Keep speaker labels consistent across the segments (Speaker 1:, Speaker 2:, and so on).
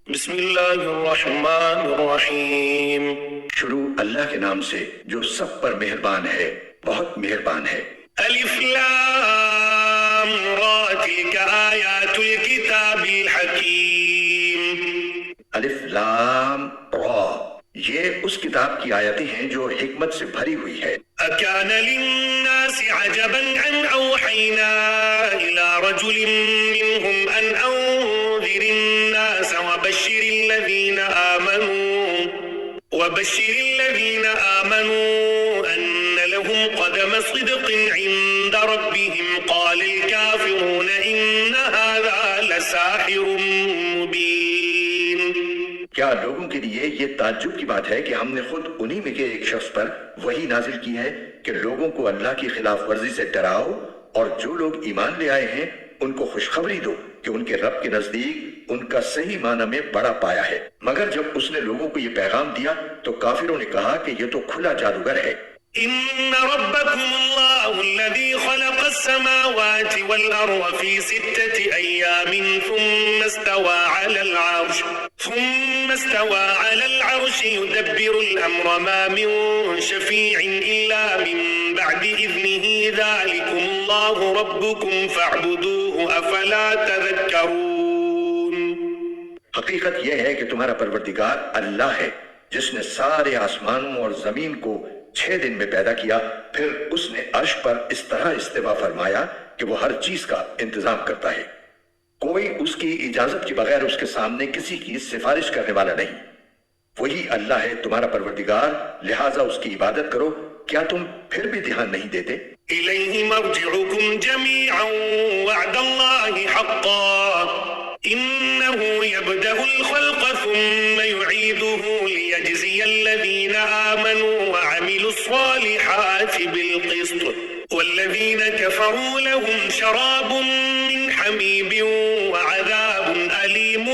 Speaker 1: بسم اللہ الرحمن الرحیم.
Speaker 2: شروع اللہ کے نام سے جو سب پر مہربان ہے، بہت مہربان ہے.
Speaker 1: الف لام را تلک آیات الکتاب الحکیم.
Speaker 2: الف لام را، یہ اس کتاب کی آیتیں ہیں جو حکمت سے بھری ہوئی ہے.
Speaker 1: اکان للناس عجبا ان اوحینا الى رجل منهم ان انذر الناس وبشر الذین آمنوا ان لهم قدم صدق عند ربهم قال الكافرون ان هذا لساحر مبین.
Speaker 2: کیا لوگوں کے لیے یہ تعجب کی بات ہے کہ ہم نے خود انہی میں کے ایک شخص پر وحی نازل کی ہے کہ لوگوں کو اللہ کی خلاف ورزی سے ڈراؤ، اور جو لوگ ایمان لے آئے ہیں ان کو خوشخبری دو کہ ان کے رب کے نزدیک ان کا صحیح معنی میں بڑا پایا ہے. مگر جب اس نے لوگوں کو یہ پیغام دیا تو کافروں نے کہا کہ یہ تو کھلا جادوگر ہے.
Speaker 1: ان ربکم اللہ الذی خلق السماوات والارض فی 6 ایام ثم استوى على العرش يدبر الامر ما من شفیع الا من بعد اذنه ذلكم اللہ ربکم فاعبدوه افلا تذکرون.
Speaker 2: حقیقت یہ ہے کہ تمہارا پروردگار اللہ ہے جس نے سارے آسمانوں اور زمین کو 6 دن میں پیدا کیا، پھر اس نے عرش پر اس طرح استوا فرمایا کہ وہ ہر چیز کا انتظام کرتا ہے. کوئی اس کی اجازت کے بغیر اس کے سامنے کسی کی سفارش کرنے والا نہیں. وہی اللہ ہے تمہارا پروردگار، لہٰذا اس کی عبادت کرو. کیا تم پھر بھی دھیان نہیں دیتے؟
Speaker 1: الیہ مرجعکم جمیعا وعد اللہ حقا انه يبدأ الخلق ثم يعيده ليجزي الذين آمنوا وعملوا الصالحات بالقسط والذين كفروا لهم شراب من حميم وعذاب أليم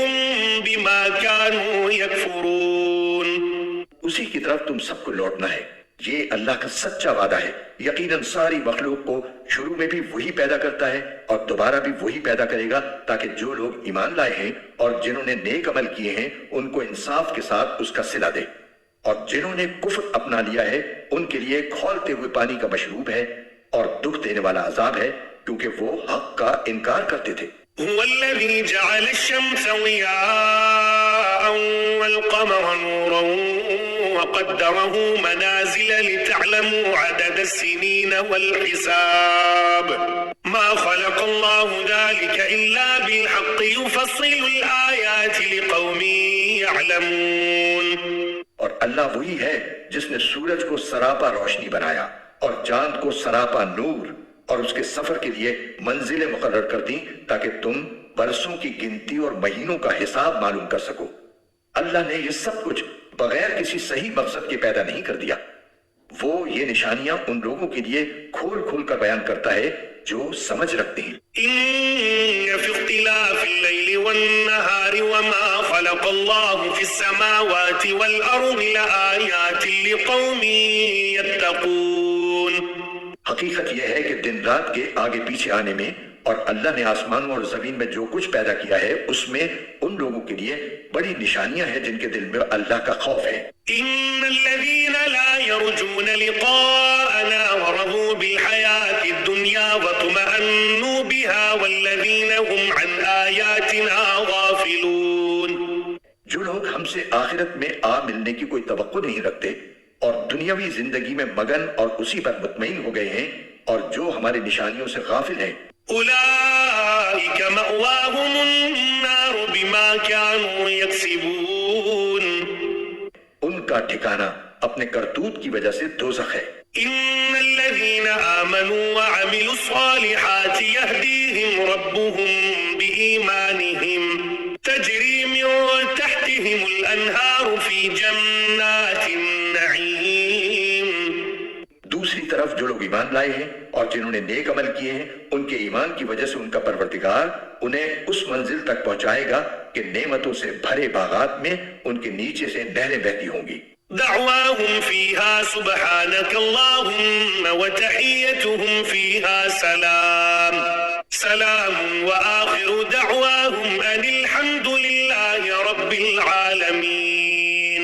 Speaker 1: بما كانوا يكفرون.
Speaker 2: اسی کی طرف تم سب کو لوٹنا ہے. یہ اللہ کا سچا وعدہ ہے. یقیناً ساری مخلوق کو شروع میں بھی وہی پیدا کرتا ہے اور دوبارہ بھی وہی پیدا کرے گا، تاکہ جو لوگ ایمان لائے ہیں اور جنہوں نے نیک عمل کیے ہیں ان کو انصاف کے ساتھ اس کا صلہ دے، اور جنہوں نے کفر اپنا لیا ہے ان کے لیے کھولتے ہوئے پانی کا مشروب ہے اور دکھ دینے والا عذاب ہے، کیونکہ وہ حق کا انکار کرتے تھے.
Speaker 1: هو الذي جعل الشمس ضياء والقمر نورا وقدره منازل لتعلموا عدد السنين والحساب ما خلق الله ذلك إلا بالحق يفصل الآيات لقوم يعلمون.
Speaker 2: اور اللہ وہی ہے جس نے سورج کو سراپا روشنی بنایا اور چاند کو سراپا نور، اور اس کے سفر کے لیے منزلیں مقرر کر دیں تاکہ تم برسوں کی گنتی اور مہینوں کا حساب معلوم کر سکو. اللہ نے یہ سب کچھ بغیر کسی صحیح مقصد کے پیدا نہیں کر دیا. وہ یہ نشانیاں ان لوگوں کے لیے کھول کھول کر بیان کرتا ہے جو سمجھ رکھتے ہیں.
Speaker 1: ان فی اختلاف اللیل والنہار وما خلق اللہ فی السماوات والارض لآیات لقوم یتقون.
Speaker 2: حقیقت یہ ہے کہ دن رات کے آگے پیچھے آنے میں اور اللہ نے آسمانوں اور زمین میں جو کچھ پیدا کیا ہے اس میں ان لوگوں کے لیے بڑی نشانیاں ہیں جن کے دل میں اللہ کا خوف ہے.
Speaker 1: ان الذين لا يرجون لقاءنا ورضوا بالحياة الدنيا واطمأنوا بها والذين هم عن آياتنا غافلون.
Speaker 2: جو لوگ ہم سے آخرت میں آ ملنے کی کوئی توقع نہیں رکھتے اور دنیاوی زندگی میں مگن اور اسی پر مطمئن ہو گئے ہیں اور جو ہماری نشانیوں سے غافل ہیں،
Speaker 1: اولئک مأواہم النار بما كانوا یکسبون.
Speaker 2: ان کا ٹھکانہ اپنے کرتوت کی وجہ سے دوزخ ہے.
Speaker 1: ان الذین آمنوا وعملوا الصالحات یہدیہم ربهم بإیمانہم تجری من تحتہم الانہار فی جنات النعیم.
Speaker 2: دوسری طرف جو لوگ ایمان لائے ہیں اور جنہوں نے نیک عمل کیے ہیں ان کے ایمان کی وجہ سے ان کا پروردگار انہیں اس منزل تک پہنچائے گا کہ نعمتوں سے بھرے باغات میں ان کے نیچے سے نہریں بہتی ہوں گی.
Speaker 1: دعواهم فيها سبحانك اللهم وتحيتهم فيها سلام وآخر دعواهم أن الحمد لله رب رب العالمين.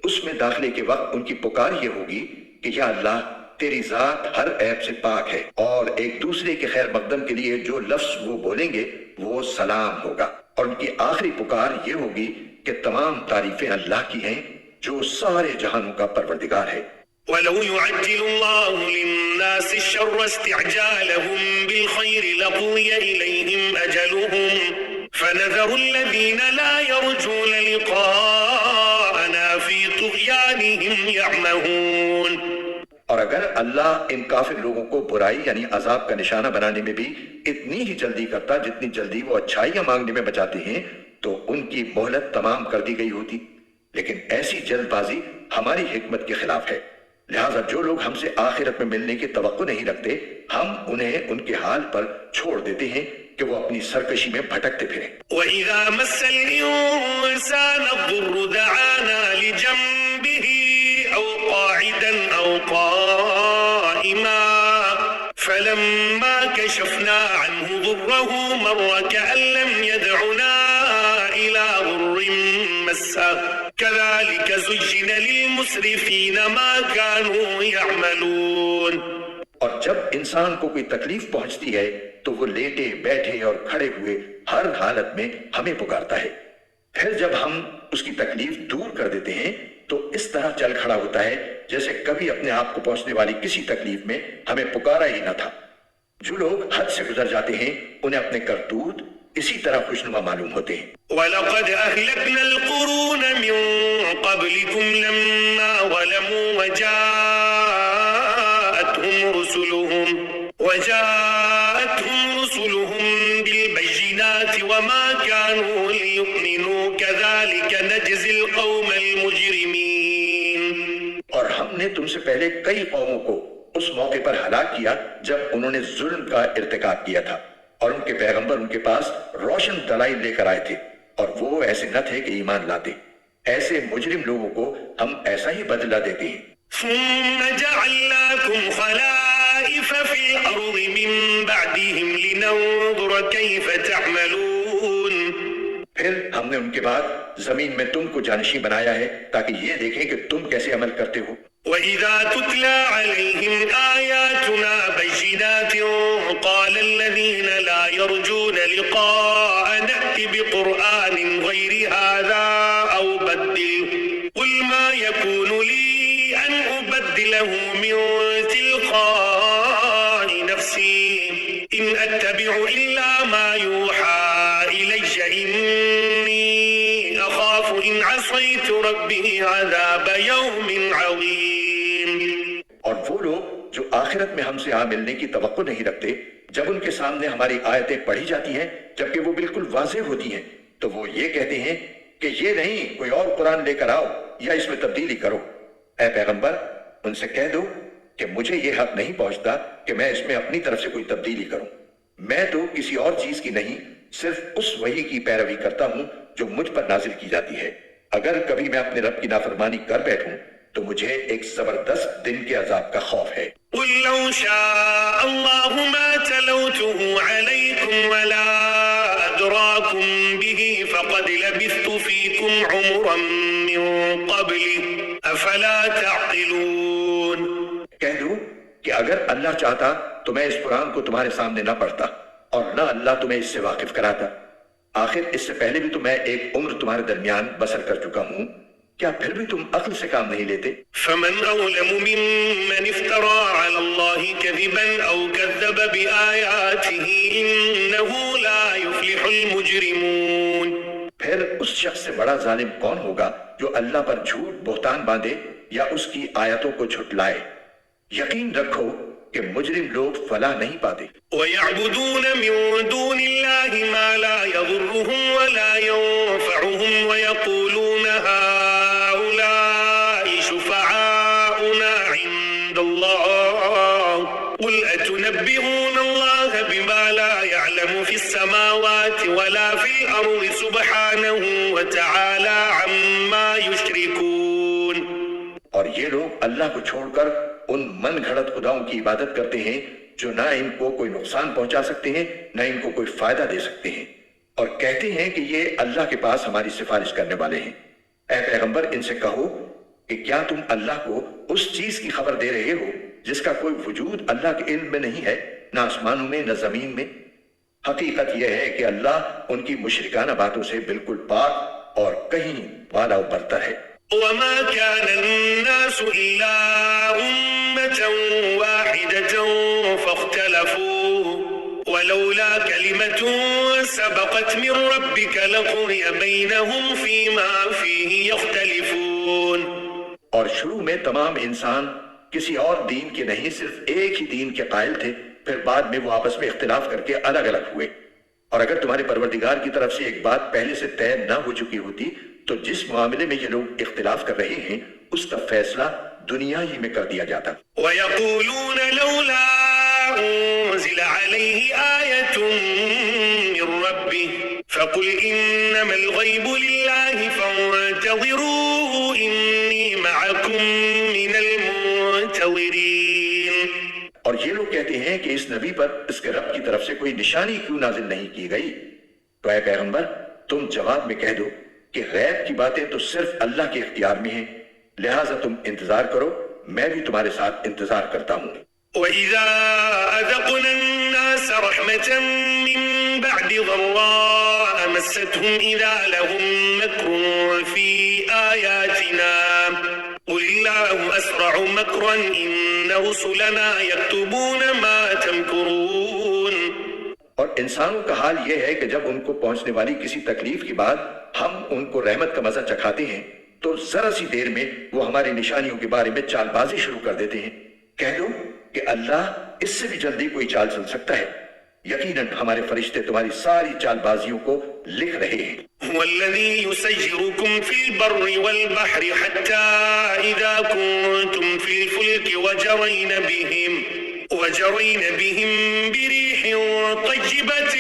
Speaker 2: اس میں داخلے کے وقت ان کی پکار یہ ہوگی کہ یا اللہ تیری ذات ہر عیب سے پاک ہے، اور ایک دوسرے کے خیر مقدم کے لیے جو لفظ وہ بولیں گے وہ سلام ہوگا. اور ان کی آخری پکار یہ ہوگی کہ تمام تعریفیں اللہ کی ہیں جو سارے جہانوں کا پروردگار ہے.
Speaker 1: وَلَوْ يُعَجِّلُ اللَّهُ لِلنَّاسِ الشَّرَّ اسْتِعْجَالَهُم بِالْخَيْرِ لَقُضِيَ إِلَيْهِمْ أَجَلُهُمْ فَنَذَرُ الَّذِينَ لَا يَرْجُونَ لِقَاءَنَا فِي طُغْيَانِهِمْ يَعْمَهُونَ.
Speaker 2: اور اگر اللہ ان کافر لوگوں کو برائی یعنی عذاب کا نشانہ بنانے میں بھی اتنی ہی جلدی کرتا جتنی جلدی وہ اچھائیاں مانگنے میں بچاتے ہیں تو ان کی مہلت تمام کر دی گئی ہوتی. لیکن ایسی جلد بازی ہماری حکمت کے خلاف ہے، لہٰذا جو لوگ ہم سے آخرت میں ملنے کی توقع نہیں رکھتے ہم انہیں ان کے حال پر چھوڑ دیتے ہیں کہ وہ اپنی سرکشی میں بھٹکتے پھریں.
Speaker 1: وَإِذَا مَسَّ الْإِنسَانَ الضُّرُّ دَعَانَا لِجَنبِهِ أَوْ قَاعِدًا أَوْ قَائِمًا فَلَمَّا كَشَفْنَا عَنْهُ ضُرَّهُ مَرَّ كَأَن لَّمْ يَدْعُنَا إِلَىٰ ضُرٍّ مَّسَّهُ كَذَلِكَ زُيِّنَ لِلْمُسْرِفِينَ مَا كَانُوا يَعْمَلُونَ.
Speaker 2: اور جب انسان کو کوئی تکلیف پہنچتی ہے تو وہ لیٹے بیٹھے اور کھڑے ہوئے ہر حالت میں ہمیں پکارتا ہے. پھر جب ہم اس کی تکلیف دور کر دیتے ہیں تو اس طرح چل کھڑا ہوتا ہے جیسے کبھی اپنے آپ کو پہنچنے والی کسی تکلیف میں ہمیں پکارا ہی نہ تھا. جو لوگ حد سے گزر جاتے ہیں انہیں اپنے کرتوت اسی طرح خوشنما معلوم ہوتے ہیں.
Speaker 1: وَلَقَدْ أَهْلَكْنَا الْقُرُونَ مِن قَبْلِكُمْ لَمَّا ظَلَمُوا وَجَاءَتْهُمْ رُسُلُهُم بِالْبَيِّنَاتِ وَمَا كَانُوا لِيُؤْمِنُوا كَذَلِكَ نَجْزِي الْقَوْمَ الْمُجْرِمِينَ.
Speaker 2: اور ہم نے تم سے پہلے کئی قوموں کو اس موقع پر ہلاک کیا جب انہوں نے ظلم کا ارتکاب کیا تھا، اور ان کے پیغمبر ان کے پاس روشن دلائل لے کر آئے تھے اور وہ ایسے نہ تھے کہ ایمان لاتے. ایسے مجرم لوگوں کو ہم ایسا ہی بدلہ دیتے ہیں.
Speaker 1: ثُمَّ جَعَلْنَاكُمْ خَلَائِفَ فِي الْأَرْضِ مِن بَعْدِهِمْ لِنَنظُرَ كَيْفَ تَعْمَلُونَ.
Speaker 2: پھر ہم نے ان کے بعد زمین میں تم کو جانشین بنایا ہے تاکہ یہ دیکھیں کہ تم کیسے عمل کرتے ہو.
Speaker 1: وَإِذَا تُتْلَى عَلَيْهِمْ آيَاتُنَا بَيِّنَاتٍ قَالَ الَّذِينَ لَا يَرْجُونَ لِقَاءَنَا ائْتِ بِقُرْآنٍ غَيْرِ هَٰذَا أَوْ بَدِّلْهُ قُلْ مَا يَكُونُ لِي أَنْ أُبَدِّلَهُ مِن تِلْقَاءِ نَفْسِي إِنْ أَتَّبِعُ إِلَّا مَا يُوحَىٰ إِلَيَّ إِنِّي أَخَافُ إِنْ عَصَيْتُ رَبِّي عَذَابَ يَوْمٍ عَظِيمٍ.
Speaker 2: اور وہ لوگ جو آخرت میں ہم سے آ ملنے کی توقع نہیں رکھتے جب ان کے سامنے ہماری آیتیں پڑھی جاتی ہیں جبکہ وہ بالکل واضح ہوتی ہیں تو وہ یہ کہتے ہیں کہ یہ نہیں کوئی اور قرآن لے کر آؤ یا اس میں تبدیلی کرو. اے پیغمبر ان سے کہہ دو کہ مجھے یہ حق نہیں پہنچتا کہ میں اس میں اپنی طرف سے کوئی تبدیلی کروں. میں تو کسی اور چیز کی نہیں صرف اس وحی کی پیروی کرتا ہوں جو مجھ پر نازل کی جاتی ہے. اگر کبھی میں اپنے رب کی نافرمانی کر بیٹھوں تو مجھے ایک زبردست دن کے عذاب کا خوف ہے.
Speaker 1: قُل لَّوْ شَاءَ اللَّهُ مَا تَلَوْتُهُ عَلَيْكُمْ وَلَا أَدْرَاكُمْ بِهِ فَقَدْ لَبِثْتُ فِيكُمْ عُمُرًا مِّن قَبْلِهِ أَفَلَا تَعْقِلُونَ.
Speaker 2: کہہ دو کہ اگر اللہ چاہتا تو میں اس قرآن کو تمہارے سامنے نہ پڑھتا اور نہ اللہ تمہیں اس سے واقف کراتا. آخر اس سے پہلے بھی تو میں ایک عمر تمہارے درمیان بسر کر چکا ہوں، کیا پھر بھی تم عقل سے کام نہیں لیتے؟
Speaker 1: فَمَنْ أَظْلَمُ مِمَّنِ افْتَرَىٰ عَلَى اللَّهِ كَذِبًا أَوْ كَذَّبَ بِآيَاتِهِ إِنَّهُ لَا يُفْلِحُ الْمُجْرِمُونَ.
Speaker 2: پھر اس شخص سے بڑا ظالم کون ہوگا جو اللہ پر جھوٹ بہتان باندھے یا اس کی آیتوں کو جھٹلائے. یقین رکھو کہ مجرم لوگ فلاح نہیں پاتے.
Speaker 1: وَيَعْبُدُونَ مِن دُونِ اللَّهِ مَا لَا يَضُرُّهُمْ وَلَا يَنفَعُهُمْ وَيَقُولُونَ هَٰؤُلَاءِ شُفَعَاؤُنَا عِندَ اللَّهِ قُلْ أَتُنَبِّئُونَ اللَّهَ بِمَا لَا يَعْلَمُ فِي السَّمَاوَاتِ وَلَا فِي الْأَرْضِ سُبْحَانَهُ وَتَعَالَىٰ عَمَّا يُشْرِكُونَ.
Speaker 2: اور یہ لوگ اللہ کو چھوڑ کر ان من گھڑت خداؤں کی عبادت کرتے ہیں جو نہ ان کو کوئی نقصان پہنچا سکتے ہیں نہ ان کو کوئی فائدہ دے سکتے ہیں. اور کہتے ہیں کہ یہ اللہ کے پاس ہماری سفارش کرنے والے ہیں۔ اے پیغمبر ان سے کہو کہ کیا تم اللہ کو اس چیز کی خبر دے رہے ہو جس کا کوئی وجود اللہ کے علم میں نہیں ہے، نہ آسمانوں میں نہ زمین میں؟ حقیقت یہ ہے کہ اللہ ان کی مشرکانہ باتوں سے بالکل پاک اور کہیں والا و برتر ہے۔
Speaker 1: وما كان الناس إلا أمة واحدة فاختلفوا ولولا كلمة سبقت من ربك لقضي بينهم فيما فيه يختلفون۔
Speaker 2: اور شروع میں تمام انسان کسی اور دین کے نہیں، صرف ایک ہی دین کے قائل تھے، پھر بعد میں وہ آپس میں اختلاف کر کے الگ الگ ہوئے۔ اور اگر تمہارے پروردگار کی طرف سے ایک بات پہلے سے طے نہ ہو چکی ہوتی تو جس معاملے میں یہ لوگ اختلاف کر رہے ہیں اس کا فیصلہ دنیا ہی میں کر دیا جاتا۔
Speaker 1: وَيَقُولُونَ لَوْلَا أُنزِلَ عَلَيْهِ آيَةٌ مِّن رَّبِّهِ فَقُلْ إِنَّمَا الْغَيْبُ لِلَّهِ فَانتَظِرُوا إِنِّي مَعَكُم مِّنَ الْمُنتَظِرِينَ۔
Speaker 2: اور یہ لوگ کہتے ہیں کہ اس نبی پر اس کے رب کی طرف سے کوئی نشانی کیوں نازل نہیں کی گئی؟ تو اے پیغمبر تم جواب میں کہہ دو کہ غیب کی باتیں تو صرف اللہ کے اختیار میں ہیں، لہٰذا تم انتظار کرو، میں بھی تمہارے ساتھ انتظار کرتا ہوں۔
Speaker 1: وَإِذَا أَذَقْنَا النَّاسَ رَحْمَةً مِّن بَعْدِ ضَرَّاءَ مَسَّتْهُمْ إِذَا لَهُم مَّكْرٌ فِي آيَاتِنَا قُلِ اللَّهُ أَسْرَعُ مَكْرًا إِنَّ رُسُلَنَا يَكْتُبُونَ مَا تَمْكُرُونَ۔
Speaker 2: اور انسانوں کا حال یہ ہے کہ جب ان کو پہنچنے والی کسی تکلیف کے بعد ہم ان کو رحمت کا مزہ چکھاتے ہیں تو ذرا سی دیر میں وہ ہماری نشانیوں کے بارے میں چال بازی شروع کر دیتے ہیں۔ کہہ دو کہ اللہ اس سے بھی جلدی کوئی چال چل سکتا ہے، یقیناً ہمارے فرشتے تمہاری ساری چال بازیوں کو لکھ رہے ہیں۔
Speaker 1: هو الذي يسيركم في البر والبحر حتى إذا كنتم في الفلك وجرين بهم بريح طيبة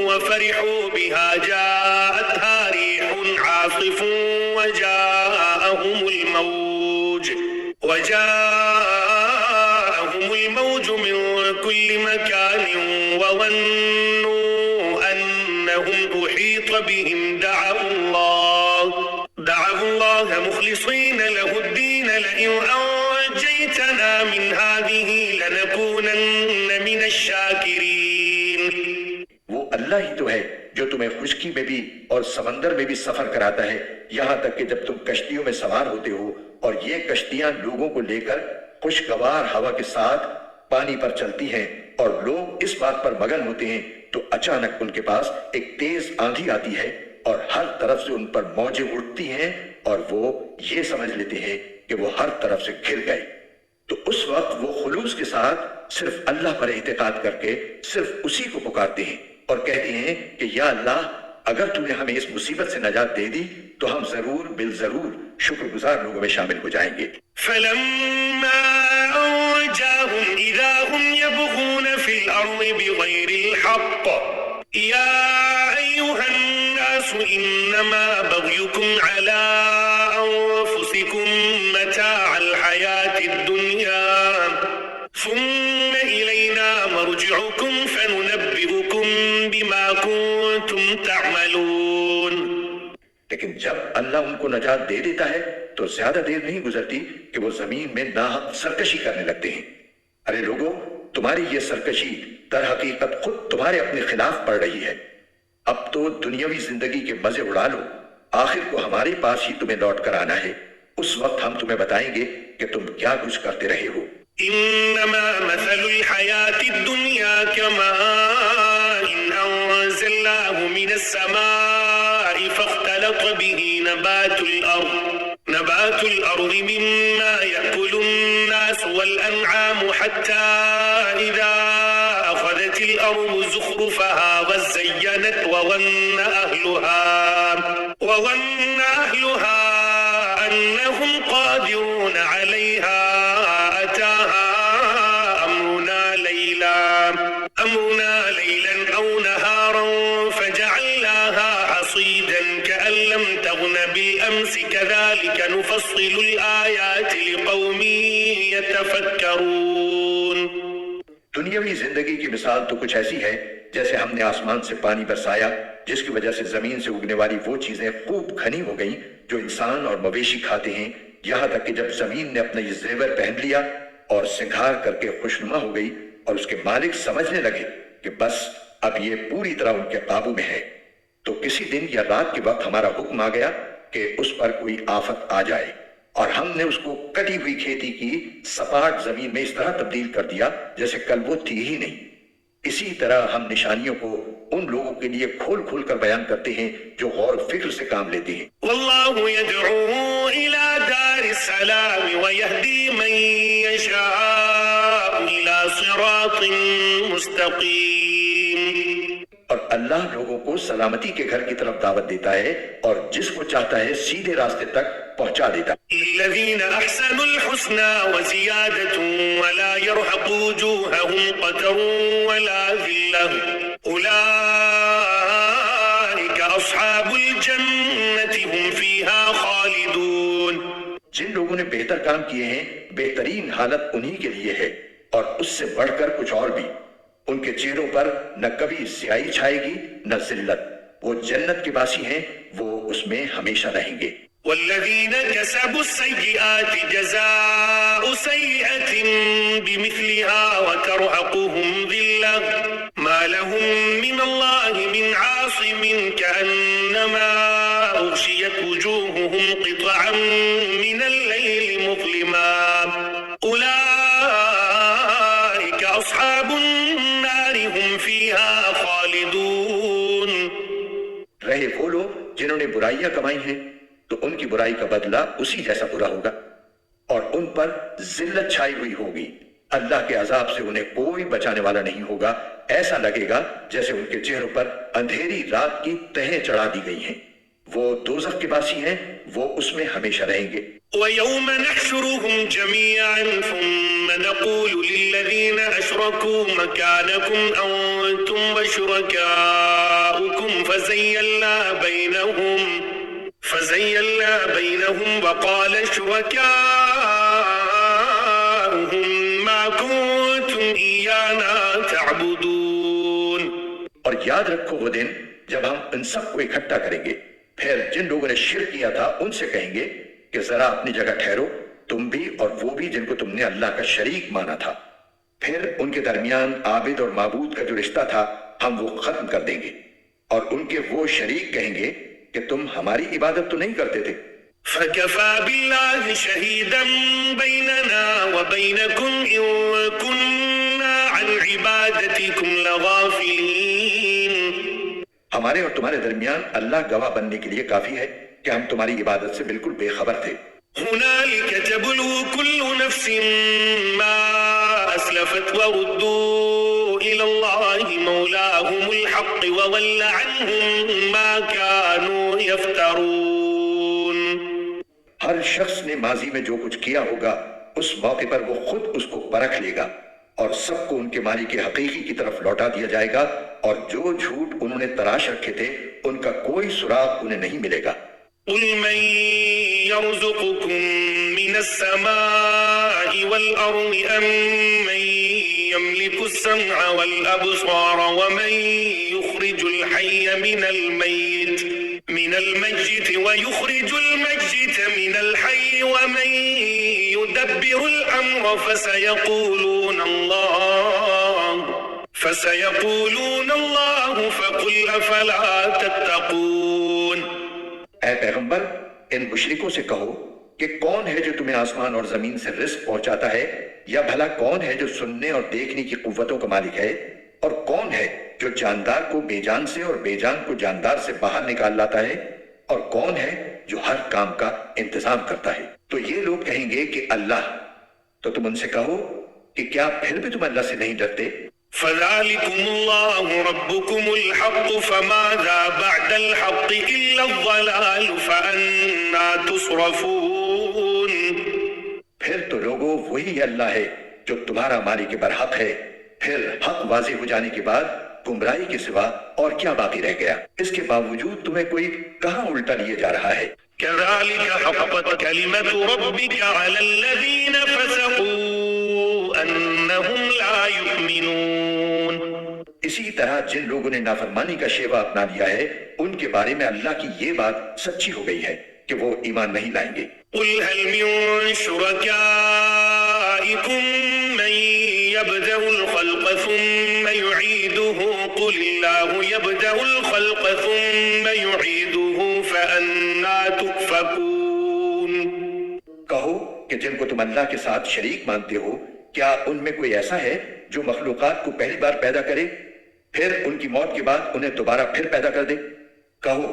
Speaker 1: وفرحوا بها جاءتها ريح عاصف وجاءهم الموج من كل مكان وظنوا أنهم أحيط بهم دعوا الله مخلصين له الدين لئن أنجيتنا من هذه لنكونن من الشاكرين۔
Speaker 2: وہ اللہ ہی تو ہے جو تمہیں خشکی میں بھی اور سمندر میں بھی سفر کراتا ہے، یہاں تک کہ جب تم کشتیوں میں سوار ہوتے ہو اور یہ کشتیاں لوگوں کو لے کر خوشگوار ہوا کے ساتھ پانی پر چلتی ہیں اور لوگ اس بات پر مگن ہوتے ہیں تو اچانک ان کے پاس ایک تیز آندھی آتی ہے اور ہر طرف سے ان پر موجیں اٹھتی ہیں اور وہ یہ سمجھ لیتے ہیں کہ وہ ہر طرف سے گھر گئے، تو اس وقت وہ خلوص کے ساتھ صرف اللہ پر اعتقاد کر کے صرف اسی کو پکارتے ہیں اور کہتے ہیں کہ یا اللہ اگر تو نے ہمیں اس مصیبت سے نجات دے دی تو ہم ضرور بالضرور شکر گزار لوگوں میں شامل ہو جائیں گے۔
Speaker 1: فلما أنجاهم إذا هم يبغون في الأرض بغير الحق يا أيها الناس إنما بغيكم على أنفسكم متاع الحياة الدنيا ثم إلينا مرجعكم فننبئكم بما كنتم تعملون۔
Speaker 2: لیکن جب اللہ ان کو نجات دے دیتا ہے تو زیادہ دیر نہیں گزرتی کہ وہ زمین میں ناحق سرکشی کرنے لگتے ہیں۔ ارے لوگو، تمہاری یہ سرکشی در حقیقت خود تمہارے اپنے خلاف پڑ رہی ہے۔ اب تو دنیاوی زندگی کے مزے اڑا لو، آخر کو ہمارے پاس ہی تمہیں لوٹ کر آنا ہے، اس وقت ہم تمہیں بتائیں گے کہ تم کیا کچھ کرتے رہے ہو۔
Speaker 1: انما مثل الحياة الدنيا كماء انزلناه من السماء فاختلط به نبات الأرض مما يأكل الناس والأنعام حتى إذا أخذت الأرض زخرفها وزينت وظن أهلها أنهم قادرون عليها أتاها أمرنا ليلا أو نهارا فجعلناها حصيدا كأن لم تغن بالأمس كذلك نفصل الآيات لقوم يتفكرون۔
Speaker 2: دنیاوی زندگی کی مثال تو کچھ ایسی ہے جیسے ہم نے آسمان سے پانی برسایا جس کی وجہ سے زمین سے اگنے والی وہ چیزیں خوب گھنی ہو گئیں جو انسان اور مویشی کھاتے ہیں، یہاں تک کہ جب زمین نے اپنا یہ زیور پہن لیا اور سنگھار کر کے خوشنما ہو گئی اور اس کے مالک سمجھنے لگے کہ بس اب یہ پوری طرح ان کے قابو میں ہے، تو کسی دن یا رات کے وقت ہمارا حکم آ گیا کہ اس پر کوئی آفت آ جائے، اور ہم نے اس کو کٹی ہوئی کھیتی کی سپاٹ زمین میں اس طرح تبدیل کر دیا جیسے کل وہ تھی ہی نہیں۔ اسی طرح ہم نشانیوں کو ان لوگوں کے لیے کھول کھول کر بیان کرتے ہیں جو غور و فکر سے کام لیتے ہیں۔
Speaker 1: واللہ يدعو إلى دار السلام ويهدي من يشاء إلى صراط مستقيم۔
Speaker 2: اور اللہ لوگوں کو سلامتی کے گھر کی طرف دعوت دیتا ہے اور جس کو چاہتا ہے سیدھے راستے تک پہنچا دیتا ہے۔
Speaker 1: للذین احسنوا الحسنى وزیادة ولا يرهق وجوههم قتر ولا ذلة اولئک اصحاب الجنة هم فيها خالدون۔
Speaker 2: جن لوگوں نے بہتر کام کیے ہیں بہترین حالت انہی کے لیے ہے، اور اس سے بڑھ کر کچھ اور بھی۔ ان کے چہروں پر نہ کبھی سیاہی چھائے گی نہ ذلت، وہ جنت کے باسی ہیں، وہ اس میں ہمیشہ رہیں گے۔
Speaker 1: والذین کسبوا السیئات جزاء سیئة بمثلها وترهقهم ذلة ما لهم من اللہ من عاصم كأنما أغشيت وجوههم قطعا من الليل مظلما أولئك أصحاب النار هم فيها خالدون۔
Speaker 2: رہے وہ لوگ جنہوں نے برائیاں کمائی ہیں تو ان کی برائی کا بدلہ اسی جیسا برا ہوگا، اور ان پر ذلت چھائی ہوئی ہوگی، اللہ کے عذاب سے انہیں کوئی بچانے والا نہیں ہوگا، ایسا لگے گا جیسے ان کے چہروں پر اندھیری رات کی تہیں چڑھا دی گئی ہیں۔ وہ دوزخ کے باسی ہیں، وہ اس میں ہمیشہ رہیں گے۔
Speaker 1: وَيَوْمَ نَحْشُرُهُمْ جَمِيعًا ثُمَّ نَقُولُ لِلَّذِينَ أَشْرَكُوا مَكَانَكُمْ أَنْتُمْ وَشُرَكَاؤُكُمْ فَزَيَّلْنَا بَيْنَهُمْ وَقَالَ شُرَكَاؤُهُمْ مَا كُنْتُمْ إِيَّانَا تَعْبُدُونَ۔
Speaker 2: اور یاد رکھو وہ دن جب ہم ان سب کو اکٹھا کریں گے، پھر جن لوگوں نے شرک کیا تھا ان سے کہیں گے کہ ذرا اپنی جگہ ٹھہرو، تم بھی اور وہ بھی جن کو تم نے اللہ کا شریک مانا تھا، پھر ان کے درمیان عابد اور معبود کا جو رشتہ تھا ہم وہ ختم کر دیں گے، اور ان کے وہ شریک کہیں گے کہ تم ہماری عبادت تو نہیں کرتے تھے۔
Speaker 1: فَكَفَى بِاللَّهِ شَهِيدًا بَيْنَنَا وَبَيْنَكُمْ إِن كُنَّا عَنْ عِبَادَتِكُمْ لَغَافِلِينَ۔
Speaker 2: ہمارے اور تمہارے درمیان اللہ گواہ بننے کے لیے کافی ہے کہ ہم تمہاری عبادت سے بالکل بے خبر تھے۔
Speaker 1: هُنَالِكَ تَبْلُو كُلُّ نَفْسٍ مَا أَسْلَفَتْ وَرُدُّوا إِلَى اللَّهِ مَوْلَاهُمُ الْحَقِّ وَضَلَّ عَنْهُمْ مَا كَانُوا يَفْتَرُونَ۔
Speaker 2: ہر شخص نے ماضی میں جو کچھ کیا ہوگا اس موقع پر وہ خود اس کو پرکھ لے گا، اور سب کو ان کے مالک حقیقی کی طرف لوٹا دیا جائے گا، اور جو جھوٹ انہوں نے تراش رکھے تھے ان کا کوئی سراغ انہیں نہیں ملے گا۔
Speaker 1: قُلْ مَن يَرْزُقُكُم مِّنَ السَّمَاءِ وَالْأَرْضِ أَمَّن يَمْلِكُ السَّمْعَ وَالْأَبْصَارَ وَمَن يُخْرِجُ الْحَيَّ مِنَ الْمَيِّتِ وَيُخْرِجُ الْمَيِّتَ مِنَ الْحَيِّ وَمَن يُدَبِّرُ الْأَمْرَ فَسَيَقُولُونَ اللَّهُ فَقُلْ أَفَلَا تَتَّقُونَ۔
Speaker 2: اے پیغمبر ان مشرکوں سے کہو کہ کون ہے جو تمہیں آسمان اور زمین سے رزق پہنچاتا ہے، یا بھلا کون ہے جو سننے اور دیکھنے کی قوتوں کا مالک ہے، اور کون ہے جو جاندار کو بے جان سے اور بے جان کو جاندار سے باہر نکال لاتا ہے، اور کون ہے جو ہر کام کا انتظام کرتا ہے۔ تو یہ لوگ کہیں گے کہ اللہ، تو تم ان سے کہو کہ کیا پھر بھی تم اللہ سے نہیں ڈرتے؟
Speaker 1: فَذَلِكُمُ اللَّهُ رَبُّكُمُ الْحَقُّ فَمَاذَا بَعْدَ الْحَقِّ إِلَّا الضَّلَالُ فَأَنَّى تُصْرَفُونَ۔
Speaker 2: پھر تو لوگو وہی اللہ ہے جو تمہارا مالک برحق ہے، پھر حق واضح ہو جانے کے بعد گمراہی کے سوا اور کیا باقی رہ گیا؟ اس کے باوجود تمہیں کوئی کہاں الٹا لیے جا رہا ہے؟
Speaker 1: كَذَلِكَ حَقَّتْ كَلِمَةُ رَبِّكَ عَلَى الَّذِينَ فَسَقُوا أَنَّهُمْ لَا يُؤْمِنُونَ۔
Speaker 2: اسی طرح جن لوگوں نے نافرمانی کا شیوا اپنا لیا ہے ان کے بارے میں اللہ کی یہ بات سچی ہو گئی ہے کہ وہ ایمان نہیں لائیں گے۔
Speaker 1: قل هل من شركائكم من يبدأ الخلق ثم يعيده قل الله يبدأ الخلق ثم يعيده فأنى تؤفكون۔
Speaker 2: کہو کہ جن کو تم اللہ کے ساتھ شریک مانتے ہو کیا ان میں کوئی ایسا ہے جو مخلوقات کو پہلی بار پیدا کرے پھر ان کی موت کے بعد انہیں دوبارہ پھر پیدا کر دے؟ کہو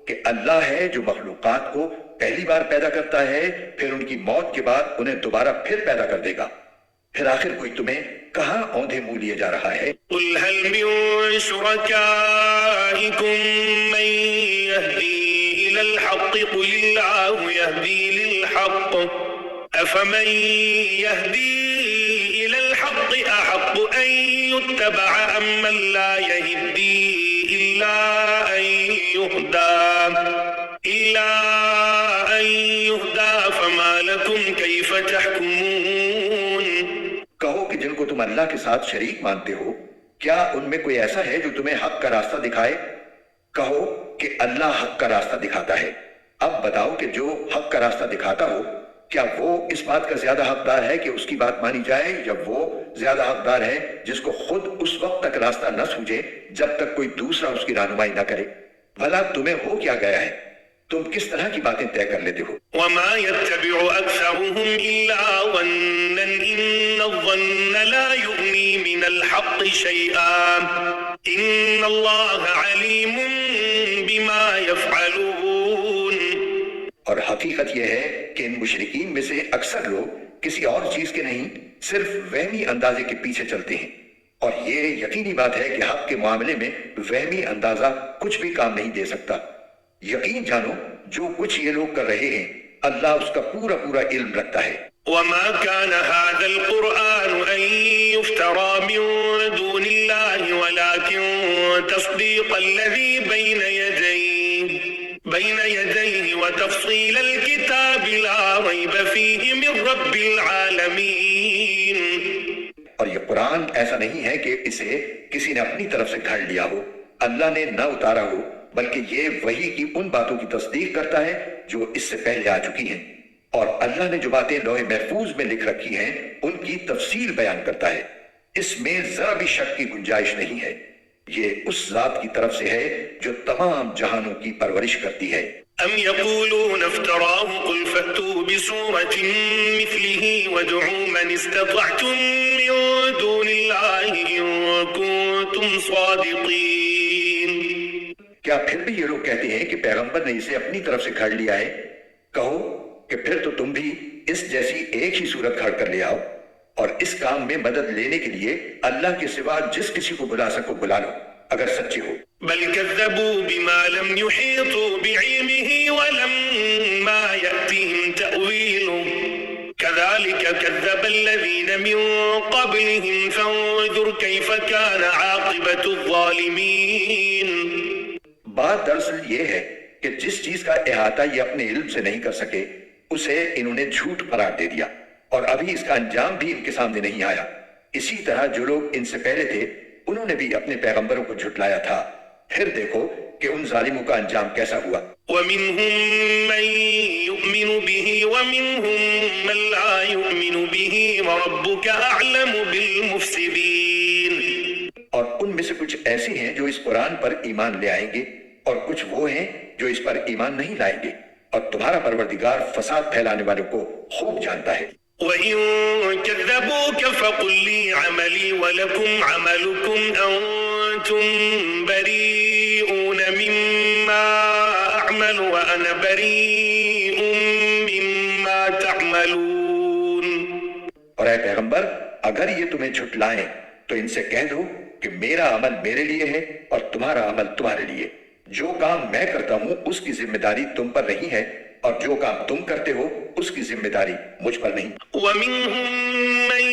Speaker 2: کہ اللہ ہے جو مخلوقات کو پہلی بار پیدا کرتا ہے پھر ان کی موت کے بعد انہیں دوبارہ پھر پیدا کر دے گا۔ پھر آخر کوئی تمہیں کہاں اوندھے منہ لیے جا رہا ہے؟
Speaker 1: قل هل من شركائكم من يهدي إلى الحق قل الله يهدي للحق أفمن يهدي إلى الحق أحق أن يتبع أم من لا يهدي إلا أن يهدى فما لكم كيف تحكمون۔
Speaker 2: کہو کہ جن کو تم اللہ کے ساتھ شریک مانتے ہو کیا ان میں کوئی ایسا ہے جو تمہیں حق کا راستہ دکھائے؟ کہو کہ اللہ حق کا راستہ دکھاتا ہے۔ اب بتاؤ کہ جو حق کا راستہ دکھاتا ہو کیا وہ اس بات کا زیادہ حقدار ہے کہ اس کی بات مانی جائے یا وہ زیادہ حقدار ہے جس کو خود اس وقت تک راستہ نہ سوجے جب تک کوئی دوسرا اس کی رہنمائی نہ کرے؟ بھلا تمہیں ہو کیا گیا ہے؟ تم کس طرح کی باتیں طے کر لیتے ہو؟
Speaker 1: وما يتبع أكثرهم إلا ظنا إن الظن لا يغني من الحق شيئا إن الله عليم بما يفعلون۔
Speaker 2: اور حقیقت یہ ہے کہ ان مشرکین میں سے اکثر لوگ کسی اور چیز کے نہیں صرف وہمی اندازے کے پیچھے چلتے ہیں، اور یہ یقینی بات ہے کہ حق کے معاملے میں وہمی اندازہ کچھ بھی کام نہیں دے سکتا۔ یقین جانو جو کچھ یہ لوگ کر رہے ہیں اللہ اس کا پورا پورا علم رکھتا ہے۔
Speaker 1: وما كان هذا القرآن أن يفترى من دون الله ولكن تصديق الذي بين يديه وتفصيل الكتاب لا ريب فيه من رب العالمين۔
Speaker 2: اور یہ قرآن ایسا نہیں ہے کہ اسے کسی نے اپنی طرف سے گھڑ لیا ہو، اللہ نے نہ اتارا ہو، بلکہ یہ وحی کی ان باتوں کی تصدیق کرتا ہے جو اس سے پہلے آ چکی ہیں، اور اللہ نے جو باتیں لوح محفوظ میں لکھ رکھی ہیں ان کی تفصیل بیان کرتا ہے۔ اس میں ذرا بھی شک کی گنجائش نہیں ہے۔ یہ اس ذات کی طرف سے ہے جو تمام جہانوں کی پرورش کرتی ہے۔
Speaker 1: ام يقولون افتراه قل فأتوا بسورة مثله وادعوا من استطعتم من دون الله إن كنتم صادقين۔
Speaker 2: کیا پھر بھی یہ لوگ کہتے ہیں کہ پیغمبر نے اسے اپنی طرف سے گھڑ لیا ہے؟ کہو کہ پھر تو تم بھی اس جیسی ایک ہی صورت گھڑ کر لے آؤ، اور اس کام میں مدد لینے کے لیے اللہ کے سوا جس کسی کو بلا سکو بلا لو اگر سچے ہو۔
Speaker 1: بل كذبوا بما لم يحيطوا بعلمه ولما يأتهم تأويله كذلك كذب الذين من قبلهم فانظر كيف كان عاقبة الظالمين۔
Speaker 2: بات دراصل یہ ہے کہ جس چیز کا احاطہ یہ اپنے علم سے نہیں کر سکے اسے انہوں نے جھوٹ قرار دے دیا، اور ابھی اس کا انجام بھی ان کے سامنے نہیں آیا۔ اسی طرح جو لوگ ان سے پہلے تھے انہوں نے بھی اپنے پیغمبروں کو جھٹلایا تھا، پھر دیکھو کہ ان ظالموں کا انجام کیسا ہوا۔
Speaker 1: وَمِنْهُمْ مَنْ يُؤْمِنُ بِهِ وَمِنْهُمْ مَنْ لَا يُؤْمِنُ بِهِ وَرَبُّكَ أَعْلَمُ بِالْمُفْسِدِينَ۔
Speaker 2: اور ان میں سے کچھ ایسے ہیں جو اس قرآن پر ایمان لے آئیں گے، اور کچھ وہ ہیں جو اس پر ایمان نہیں لائیں گے، اور تمہارا پروردگار فساد پھیلانے والوں کو خوب جانتا ہے۔
Speaker 1: وَإِن كَذَّبُوكَ فَقُل لِّي عَمَلِي وَلَكُمْ عَمَلُكُمْ أَنتُمْ بَرِيئُونَ مِمَّا أَعْمَلُ وَأَنَا بَرِيءٌ مِّمَّا تَعْمَلُونَ۔
Speaker 2: اور اے پیغمبر اگر یہ تمہیں جھٹلائیں تو ان سے کہہ دو کہ میرا عمل میرے لیے ہے اور تمہارا عمل تمہارے لیے، جو کام میں کرتا ہوں اس کی ذمہ داری تم پر نہیں ہے، اور جو کام تم کرتے ہو اس کی ذمہ داری مجھ پر نہیں۔
Speaker 1: وَمِنْهُمْ مَنْ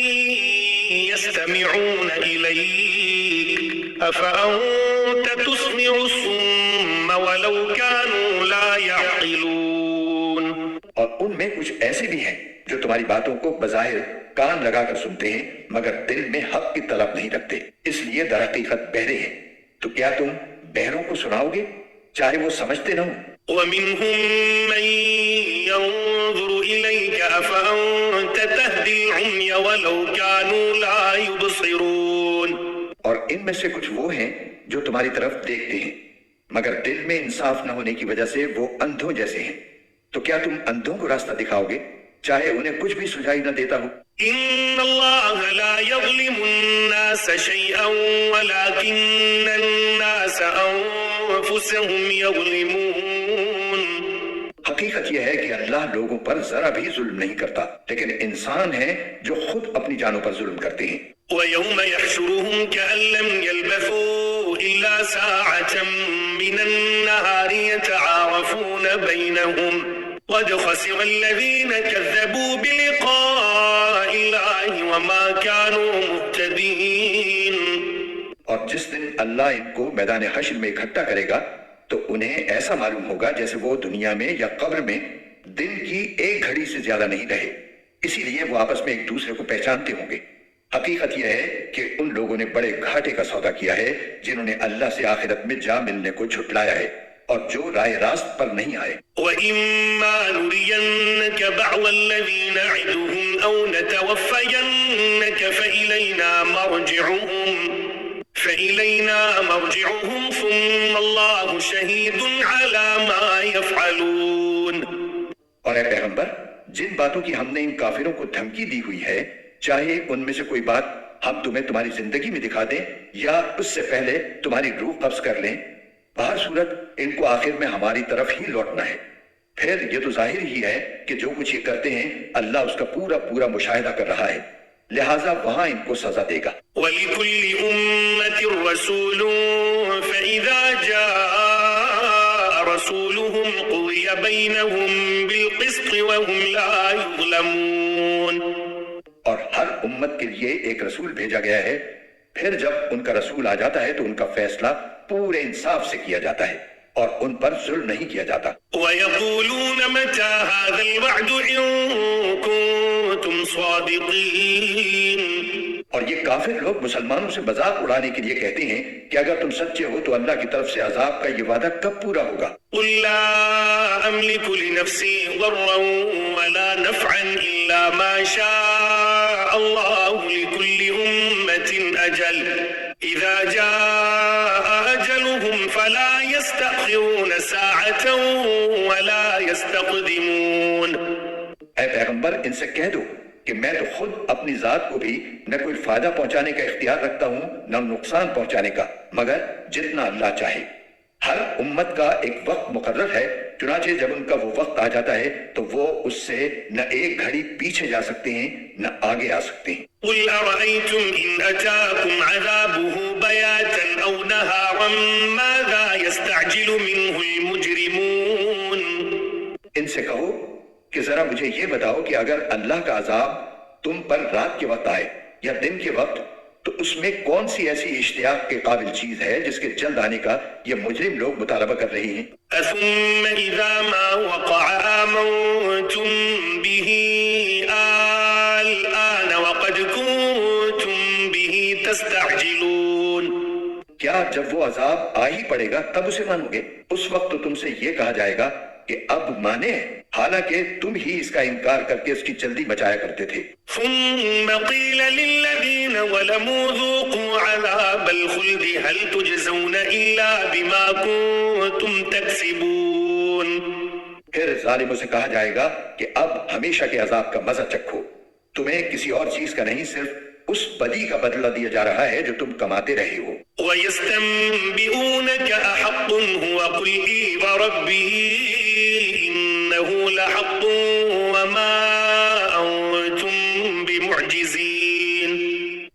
Speaker 1: يَسْتَمِعُونَ إِلَيْكَ أَفَأَنْتَ تُسْمِعُ الصُّمَّ وَلَوْ كَانُوا لَا يَعْقِلُونَ۔
Speaker 2: اور ان میں کچھ ایسے بھی ہیں جو تمہاری باتوں کو بظاہر کان لگا کر سنتے ہیں مگر دل میں حق کی طلب نہیں رکھتے، اس لیے در حقیقت بہرے ہیں۔ تو کیا تم بہروں کو سناؤ گے چاہے وہ سمجھتے نہ ہوں؟
Speaker 1: ومنهم من ينظر إليك أفأنت تهدي العمي ولو كانوا لا يبصرون۔
Speaker 2: اور ان میں سے کچھ وہ ہیں جو تمہاری طرف دیکھتے ہیں مگر دل میں انصاف نہ ہونے کی وجہ سے وہ اندھوں جیسے ہیں، تو کیا تم اندھوں کو راستہ دکھاؤ گے چاہے انہیں کچھ بھی سجائی نہ دیتا ہو؟
Speaker 1: إن الله لا يظلم الناس شيئا ولكن الناس أنفسهم يظلمون۔
Speaker 2: حقیقت یہ ہے کہ اللہ لوگوں پر ذرا بھی ظلم نہیں کرتا، لیکن انسان ہیں جو خود اپنی جانوں پر ظلم کرتے ہیں۔
Speaker 1: ويوم يحشرهم كأن لم يلبثوا إلا ساعة من النهار يتعارفون بينهم قد خسر الذين كذبوا بلقاء الله وما كانوا مهتدين۔
Speaker 2: اور جس دن اللہ ان کو میدان حشر میں اکٹھا کرے گا تو انہیں ایسا معلوم ہوگا جیسے وہ دنیا میں یا قبر میں دن کی ایک گھڑی سے زیادہ نہیں رہے، اسی لیے وہ آپس میں ایک دوسرے کو پہچانتے ہوں گے۔ حقیقت یہ ہے کہ ان لوگوں نے بڑے گھاٹے کا سودا کیا ہے جنہوں نے اللہ سے آخرت میں جا ملنے کو جھٹلایا ہے اور جو رائے راست پر نہیں آئے۔
Speaker 1: وَإِمَّا نُرِيَنَّكَ بَعْضَ الَّذِي نَعِدُهُمْ أَوْ نَتَوَفَّيَنَّكَ فَإِلَيْنَا مَرْجِعُهُمْ ثُمَّ اللَّهُ شَهِيدٌ عَلَى مَا يَفْعَلُونَ۔
Speaker 2: اور اے پیغمبر، جن باتوں کی ہم نے ان کافروں کو دھمکی دی ہوئی ہے، چاہے ان میں سے کوئی بات ہم تمہیں تمہاری زندگی میں دکھا دیں یا اس سے پہلے تمہاری روح قبض کر لیں، بہر صورت ان کو آخر میں ہماری طرف ہی لوٹنا ہے۔ پھر یہ تو ظاہر ہی ہے کہ جو کچھ یہ کرتے ہیں اللہ اس کا پورا پورا مشاہدہ کر رہا ہے، لہٰذا وہاں ان کو سزا دے گا۔
Speaker 1: وَلِكُلِّ أُمَّةٍ رَسُولٌ فَإِذَا جَاءَ رَسُولُهُمْ قُضِيَ بَيْنَهُمْ بِالْقِسْطِ وَهُمْ لَا يُظْلَمُونَ۔
Speaker 2: اور ہر امت کے لیے ایک رسول بھیجا گیا ہے، پھر جب ان کا رسول آ جاتا ہے تو ان کا فیصلہ پورے انصاف سے کیا جاتا ہے اور ان پر ظلم نہیں کیا جاتا۔
Speaker 1: وَيَقُولُونَ مَتَى هَذَا الْوَعْدُ إِن كُنتُمْ صَادِقِينَ۔
Speaker 2: اور یہ کافر لوگ مسلمانوں سے مذاق اڑانے کے لیے کہتے ہیں کہ اگر تم سچے ہو تو اللہ کی طرف سے عذاب کا یہ وعدہ کب پورا ہوگا؟
Speaker 1: قُل لَّا أَمْلِكُ لِنَفْسِي ضَرًّا وَلَا نَفْعًا إِلَّا مَا شَاءَ اللَّهُ لِكُلِّ أُمَّةٍ أَجَلٌ إِذَا جَاءَ أَجَلُهُمْ فَلَا يَسْتَأْخِرُونَ سَاعَةً وَلَا يَسْتَقْدِمُونَ۔
Speaker 2: اے پیغمبر، ان سے کہہ دو کہ میں تو خود اپنی ذات کو بھی نہ کوئی فائدہ پہنچانے کا اختیار رکھتا ہوں نہ نقصان پہنچانے کا، مگر جتنا اللہ چاہے۔ ہر امت کا ایک وقت مقرر ہے، چنانچہ جب ان کا وہ وقت آ جاتا ہے تو وہ اس سے نہ ایک گھڑی پیچھے جا سکتے ہیں نہ آگے آ سکتے ہیں۔
Speaker 1: قُلْ أَرَأَيْتُمْ إِنْ أَتَاكُمْ عَذَابُهُ بَيَاتًا أَوْ نَهَارًا مَاذَا يَسْتَعْجِلُ مِنْهُ الْمُجْرِمُونَ۔
Speaker 2: ان سے کہو کہ ذرا مجھے یہ بتاؤ کہ اگر اللہ کا عذاب تم پر رات کے وقت آئے یا دن کے وقت تو اس میں کون سی ایسی اشتیاق کے قابل چیز ہے جس کے جلد آنے کا یہ مجرم لوگ مطالبہ کر رہے ہیں؟
Speaker 1: ثُمَّ إِذَا مَا وَقَعَ آمَنْتُمْ بِهِ الْآنَ وَقَدْ كُنْتُمْ بِهِ تَسْتَعْجِلُونَ۔
Speaker 2: کیا جب وہ عذاب آ ہی پڑے گا تب اسے مانو گے؟ اس وقت تو تم سے یہ کہا جائے گا کہ اب مانے، حالانکہ تم ہی اس کا انکار کر کے اس کی جلدی مچایا کرتے تھے۔
Speaker 1: ثم قيل للذين ظلموا ذوقوا عذاب الخلد هل تجزون إلا بما كنتم تكسبون۔
Speaker 2: پھر ظالموں سے کہا جائے گا کہ اب ہمیشہ کے عذاب کا مزہ چکھو، تمہیں کسی اور چیز کا نہیں، صرف اس بدی کا بدلہ دیا جا رہا ہے جو تم کماتے رہے ہو۔
Speaker 1: وَيَسْتَنبِئُونَكَ أَحَقٌّ هُوَ قُلْ إِي وَرَبِّي إِنَّهُ لَحَقٌّ وَمَا أَنْتُمْ بِمُعْجِزِينَ۔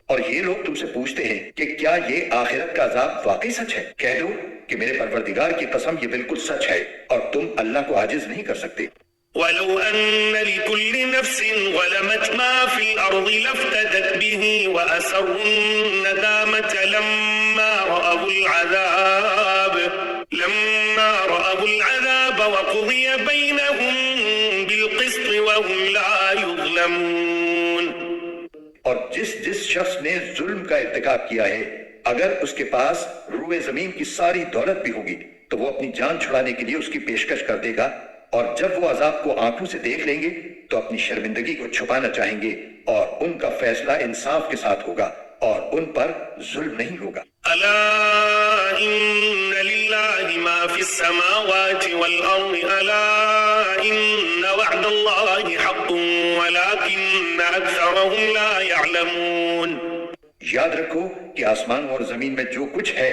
Speaker 2: اور یہ لوگ تم سے پوچھتے ہیں کہ کیا یہ آخرت کا عذاب واقعی سچ ہے؟ کہہ دو کہ میرے پروردگار کی قسم یہ بالکل سچ ہے اور تم اللہ کو عاجز نہیں کر سکتے۔
Speaker 1: وَلَوْ أَنَّ لِكُلِّ نَفْسٍ ظَلَمَتْ مَا فِي الْأَرْضِ لَافْتَدَتْ بِهِ وَأَسَرُّوا النَّدَامَةَ لَمَّا رَأَوُا الْعَذَابَ وَقُضِيَ بَيْنَهُم بِالْقِسْطِ وَهُمْ لَا يُظْلَمُونَ۔ يعلمون.
Speaker 2: اور جس شخص نے ظلم کا ارتکاب کیا ہے اگر اس کے پاس روئے زمین کی ساری دولت بھی ہوگی تو وہ اپنی جان چھڑانے کے لیے اس کی پیشکش کر دے گا، اور جب وہ عذاب کو آنکھوں سے دیکھ لیں گے تو اپنی شرمندگی کو چھپانا چاہیں گے، اور ان کا فیصلہ انصاف کے ساتھ ہوگا اور ان پر ظلم نہیں ہوگا۔
Speaker 1: ألا إن لله ما في السماوات والأرض ألا إن وعد الله حق ولكن أكثرهم لا يعلمون.
Speaker 2: یاد رکھو کہ آسمان اور زمین میں جو کچھ ہے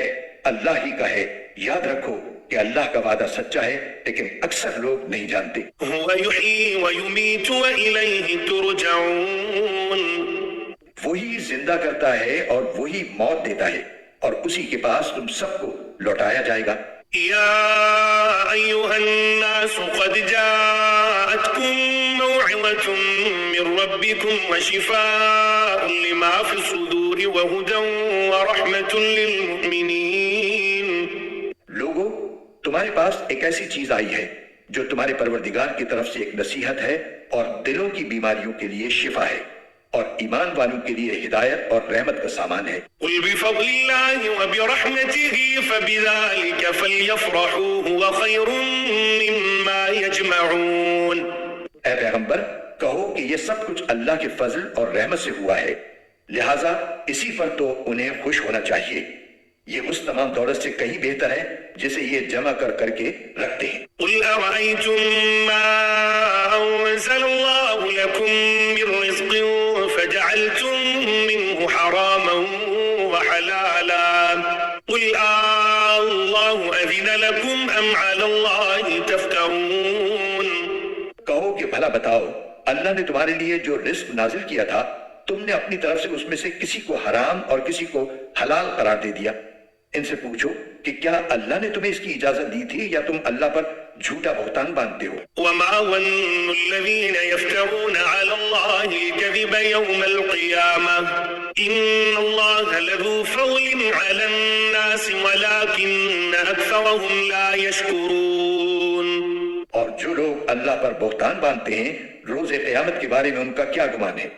Speaker 2: اللہ ہی کا ہے، یاد رکھو کہ اللہ کا وعدہ سچا ہے لیکن اکثر لوگ نہیں جانتے۔
Speaker 1: هو يحيي ويميت وإليه ترجعون.
Speaker 2: وہی زندہ کرتا ہے اور وہی موت دیتا ہے اور اسی کے پاس تم سب کو لوٹایا جائے گا۔
Speaker 1: يا أيها الناس قد جاءتكم موعظة من ربكم وشفاء لما في الصدور وهدى ورحمة للمؤمنين.
Speaker 2: لوگو، تمہارے پاس ایک ایسی چیز آئی ہے جو تمہارے پروردگار کی طرف سے ایک نصیحت ہے اور دلوں کی بیماریوں کے لیے شفا ہے اور ایمان والوں کے لیے ہدایت اور رحمت کا سامان ہے۔
Speaker 1: قل بفضل الله وبرحمته فبذلك فليفرحوا هو خير مما يجمعون.
Speaker 2: اے پیغمبر، کہو کہ یہ سب کچھ اللہ کے فضل اور رحمت سے ہوا ہے، لہٰذا اسی پر تو انہیں خوش ہونا چاہیے، یہ اس تمام دولت سے کہیں بہتر ہے جسے یہ جمع کر کے رکھتے ہیں۔
Speaker 1: قل أرأيتم ما أنزل الله لكم من رزق فجعلتم منه حراما وحلالا قل الله أذن لكم أم على الله تفترون.
Speaker 2: کہو کہ بھلا بتاؤ، اللہ نے تمہارے لیے جو رزق نازل کیا تھا تم نے اپنی طرف سے اس میں سے کسی کو حرام اور کسی کو حلال قرار دے دیا؟ ان سے پوچھو کہ کیا اللہ نے تمہیں اس کی اجازت دی تھی یا تم اللہ پر جھوٹا بہتان باندھتے ہو؟
Speaker 1: وما ظن الذين يفترون على الله الكذب يوم القيامة إن الله لذو فضل على الناس ولكن أكثرهم لا يشكرون.
Speaker 2: اور جو لوگ اللہ پر بہتان باندھتے ہیں روز قیامت کے بارے میں ان کا کیا گمان ہے؟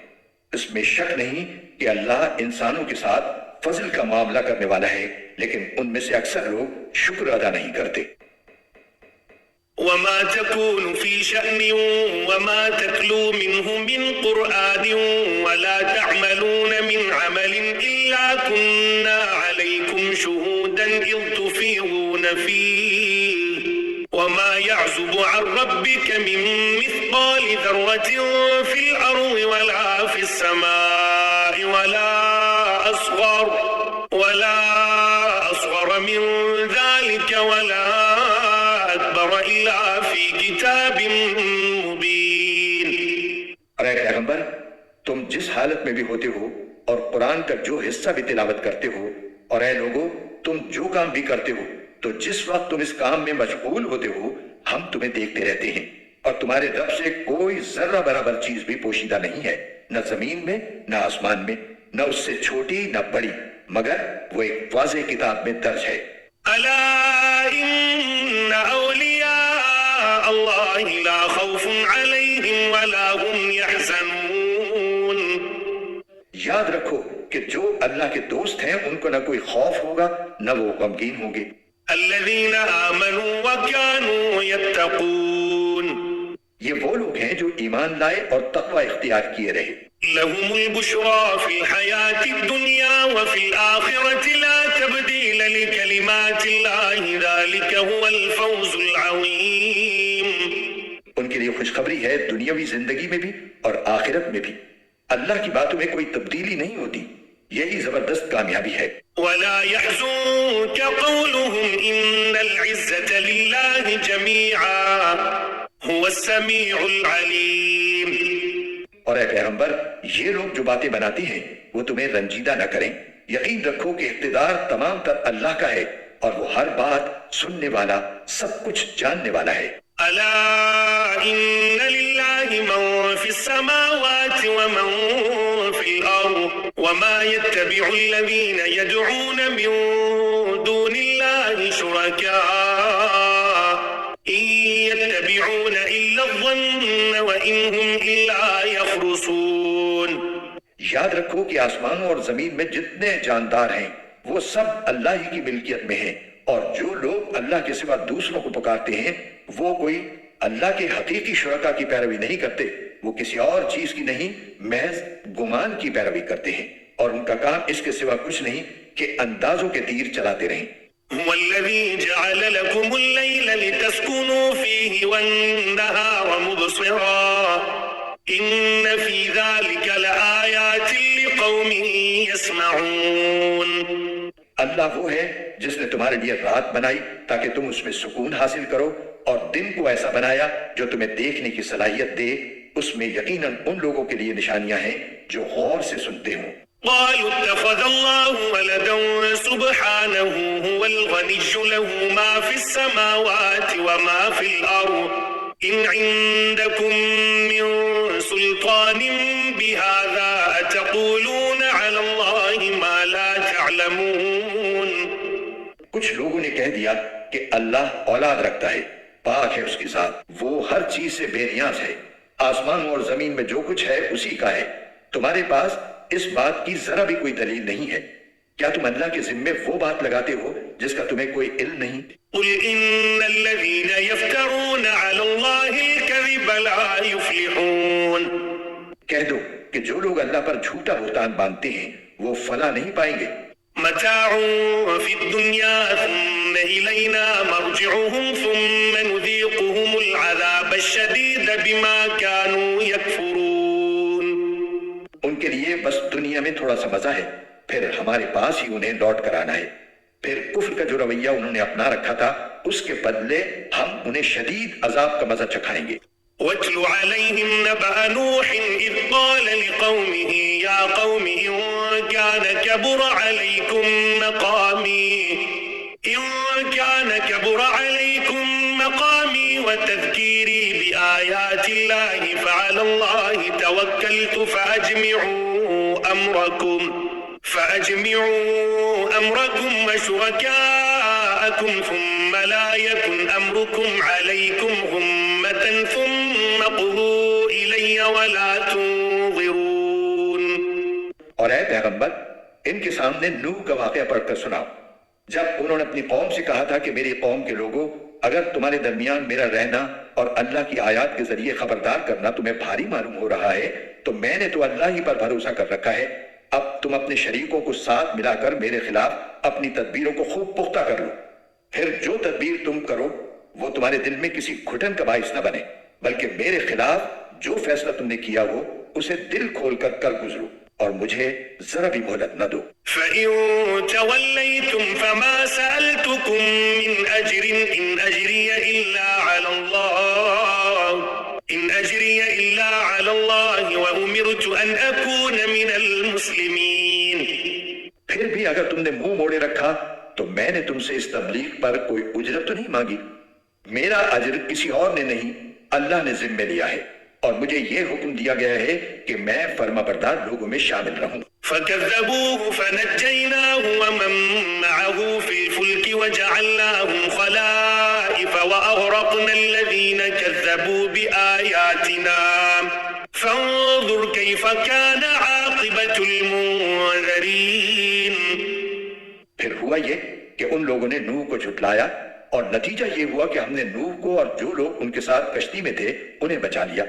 Speaker 2: اس میں شک نہیں کہ اللہ انسانوں کے ساتھ فضل کا معاملہ کرنے والا ہے، لیکن ان میں سے اکثر لوگ شکر ادا نہیں کرتے۔
Speaker 1: وما تكون في شأن وما تتلو منه من قرآن ولا تعملون من عمل إلا كنا عليكم شهودا إذ تفيضون فيه وما يعزب عن ربك من مثقال ذرة في الأرض ولا في السماء ولا أصغر من ذلك ولا أكبر إلا في كتاب مبين.
Speaker 2: اے پیغمبر، تم جس حالت میں بھی ہوتے ہو اور قرآن کا جو حصہ بھی تلاوت کرتے ہو، اور اے لوگو تم جو کام بھی کرتے ہو، تو جس وقت تم اس کام میں مشغول ہوتے ہو ہم تمہیں دیکھتے رہتے ہیں، اور تمہارے رب سے کوئی ذرہ برابر چیز بھی پوشیدہ نہیں ہے، نہ زمین میں نہ آسمان میں، نہ اس سے چھوٹی نہ بڑی، مگر وہ ایک واضح کتاب میں درج ہے۔
Speaker 1: ألا إن أولياء الله لا خوف عليهم ولا هم يحزنون.
Speaker 2: یاد رکھو کہ جو اللہ کے دوست ہیں ان کو نہ کوئی خوف ہوگا نہ وہ غمگین ہوں گے۔
Speaker 1: الذين آمنوا وكانوا يتقون.
Speaker 2: یہ وہ لوگ ہیں جو ایمان لائے اور تقوی اختیار کیے رہے۔
Speaker 1: لهم البشرى في الحياة الدنيا وفي الآخرة لا تبديل لكلمات الله ذلك هو الفوز العظيم.
Speaker 2: ان کے لیے خوشخبری ہے دنیاوی زندگی میں بھی اور آخرت میں بھی، اللہ کی باتوں میں کوئی تبدیلی نہیں ہوتی، یہی زبردست کامیابی ہے۔
Speaker 1: ولا يحزنك قولهم إن العزة لله جميعا هو السميع العليم.
Speaker 2: اور اے پیغمبر، یہ لوگ جو باتیں بناتی ہیں وہ تمہیں رنجیدہ نہ کریں، یقین رکھو کہ اقتدار تمام تر اللہ کا ہے اور وہ ہر بات سننے والا، سب کچھ جاننے والا ہے۔
Speaker 1: ألا إن لله من في السماوات ومن في الأرض وما يتبع الذين يدعون من دون الله شركاء إن يتبعون إلا الظن وإن هم إلا يخرصون.
Speaker 2: یاد رکھو کہ آسمانوں اور زمین میں جتنے جاندار ہیں وہ سب اللہ ہی کی ملکیت میں ہیں، اور جو لوگ اللہ کے سوا دوسروں کو پکارتے ہیں وہ کوئی اللہ کے حقیقی شرکا کی پیروی نہیں کرتے، وہ کسی اور چیز کی نہیں محض گمان کی پیروی کرتے ہیں، اور ان کا کام اس کے سوا کچھ نہیں کہ اندازوں کے تیر چلاتے رہیں۔
Speaker 1: هو الذي جعل لكم الليل لتسكنوا فيه والنهار مبصرا إن في ذلك لآيات لقوم يسمعون.
Speaker 2: اللہ وہ ہے جس نے تمہارے لیے رات بنائی تاکہ تم اس میں سکون حاصل کرو، اور دن کو ایسا بنایا جو تمہیں دیکھنے کی صلاحیت دے، اس میں یقیناً ان لوگوں کے لیے نشانیاں ہیں جو غور سے سنتے ہوں۔
Speaker 1: قالوا اتخذ الله ولدا سبحانه هو الغني له ما في السماوات وما في الأرض إن عندكم من سلطان بهذا أتقولون على الله ما لا تعلمون.
Speaker 2: کچھ لوگوں نے کہہ دیا کہ اللہ اولاد رکھتا ہے، پاک ہے اس کی ذات، وہ ہر چیز سے بے نیاز ہے، آسمانوں اور زمین میں جو کچھ ہے اسی کا ہے، تمہارے پاس اس بات کی ذرا بھی کوئی دلیل نہیں ہے، کیا تم اللہ کے ذمے وہ بات لگاتے ہو جس کا تمہیں کوئی علم نہیں؟
Speaker 1: قل ان الذين يفترون على الله الكذب لا يفلحون.
Speaker 2: کہہ دو کہ جو لوگ اللہ پر جھوٹا بہتان باندھتے ہیں وہ فلاح نہیں پائیں گے۔
Speaker 1: متاع في الدنيا ثم إلينا مرجعهم ثم نذيقهم العذاب الشديد بما كانوا يكفرون.
Speaker 2: ان کے لیے بس دنیا میں تھوڑا سا مزہ ہے، پھر ہمارے پاس ہی انہیں لوٹ کر آنا ہے، پھر کفر کا جو رویہ انہوں نے اپنا رکھا تھا اس کے بدلے ہم انہیں شدید عذاب کا مزہ چکھائیں گے۔
Speaker 1: وَاتْلُ عَلَيْهِمْ نَبَأَ نُوحٍ إِذْ قَالَ لِقَوْمِهِ يَا قَوْمِ إِن كَانَ كَبُرَ عَلَيْكُمْ مَقَامِي وَتَذْكِيرِي بِآيَاتِ اللَّهِ فَعَلَى اللَّهِ تَوَكَّلْتُ فَأَجْمِعُوا أَمْرَكُمْ وَشُرَكَاءَكُمْ ثُمَّ لَا يَكُنْ أَمْرُكُمْ عَلَيْكُمْ غُمَّةً ثُمَّ قُضُوا إِلَيَّ وَلَا تُنظِرُونَ.
Speaker 2: اور اے پیغمبر ان کے سامنے نوح کا واقعہ پڑھ کر سناؤ، جب انہوں نے اپنی قوم سے کہا تھا کہ میری قوم کے لوگوں، اگر تمہارے درمیان میرا رہنا اور اللہ کی آیات کے ذریعے خبردار کرنا تمہیں بھاری معلوم ہو رہا ہے تو میں نے تو اللہ ہی پر بھروسہ کر رکھا ہے، اب تم اپنے شریکوں کو ساتھ ملا کر میرے خلاف اپنی تدبیروں کو خوب پختہ کر لو، پھر جو تدبیر تم کرو وہ تمہارے دل میں کسی گھٹن کا باعث نہ بنے، بلکہ میرے خلاف جو فیصلہ تم نے کیا ہو اسے دل کھول کر کر گزرو اور مجھے ذرا بھی مہلت نہ دو۔
Speaker 1: فَإِن تَوَلَّيْتُمْ فَمَا سَأَلْتُكُم مِّنْ أَجْرٍ إِنْ أَجْرِيَ إِلَّا عَلَى اللَّهِ وَأُمِرْتُ أَنْ أَكُونَ مِنَ الْمُسْلِمِينَ.
Speaker 2: پھر بھی اگر تم نے منہ موڑے رکھا تو میں نے تم سے اس تبلیغ پر کوئی اجرت تو نہیں مانگی، میرا اجر کسی اور نے نہیں اللہ نے ذمہ لیا ہے، اور مجھے یہ حکم دیا گیا ہے کہ میں فرما بردار لوگوں میں شامل رہوں۔
Speaker 1: فَكَذَّبُوهُ فَنَجَّيْنَاهُ وَمَن مَّعَهُ فِي الْفُلْكِ وَجَعَلْنَاهُمْ خَلَائِفَ وَأَغْرَقْنَا الَّذِينَ كَذَّبُوا بِآيَاتِنَا فَانظُرْ كَيْفَ كَانَ عَاقِبَةُ الْمُنذَرِينَ.
Speaker 2: پھر ہوا یہ کہ ان لوگوں نے نوح کو جھٹلایا، اور نتیجہ یہ ہوا کہ ہم نے نوح کو اور جو لوگ ان کے ساتھ کشتی میں تھے انہیں بچا لیا،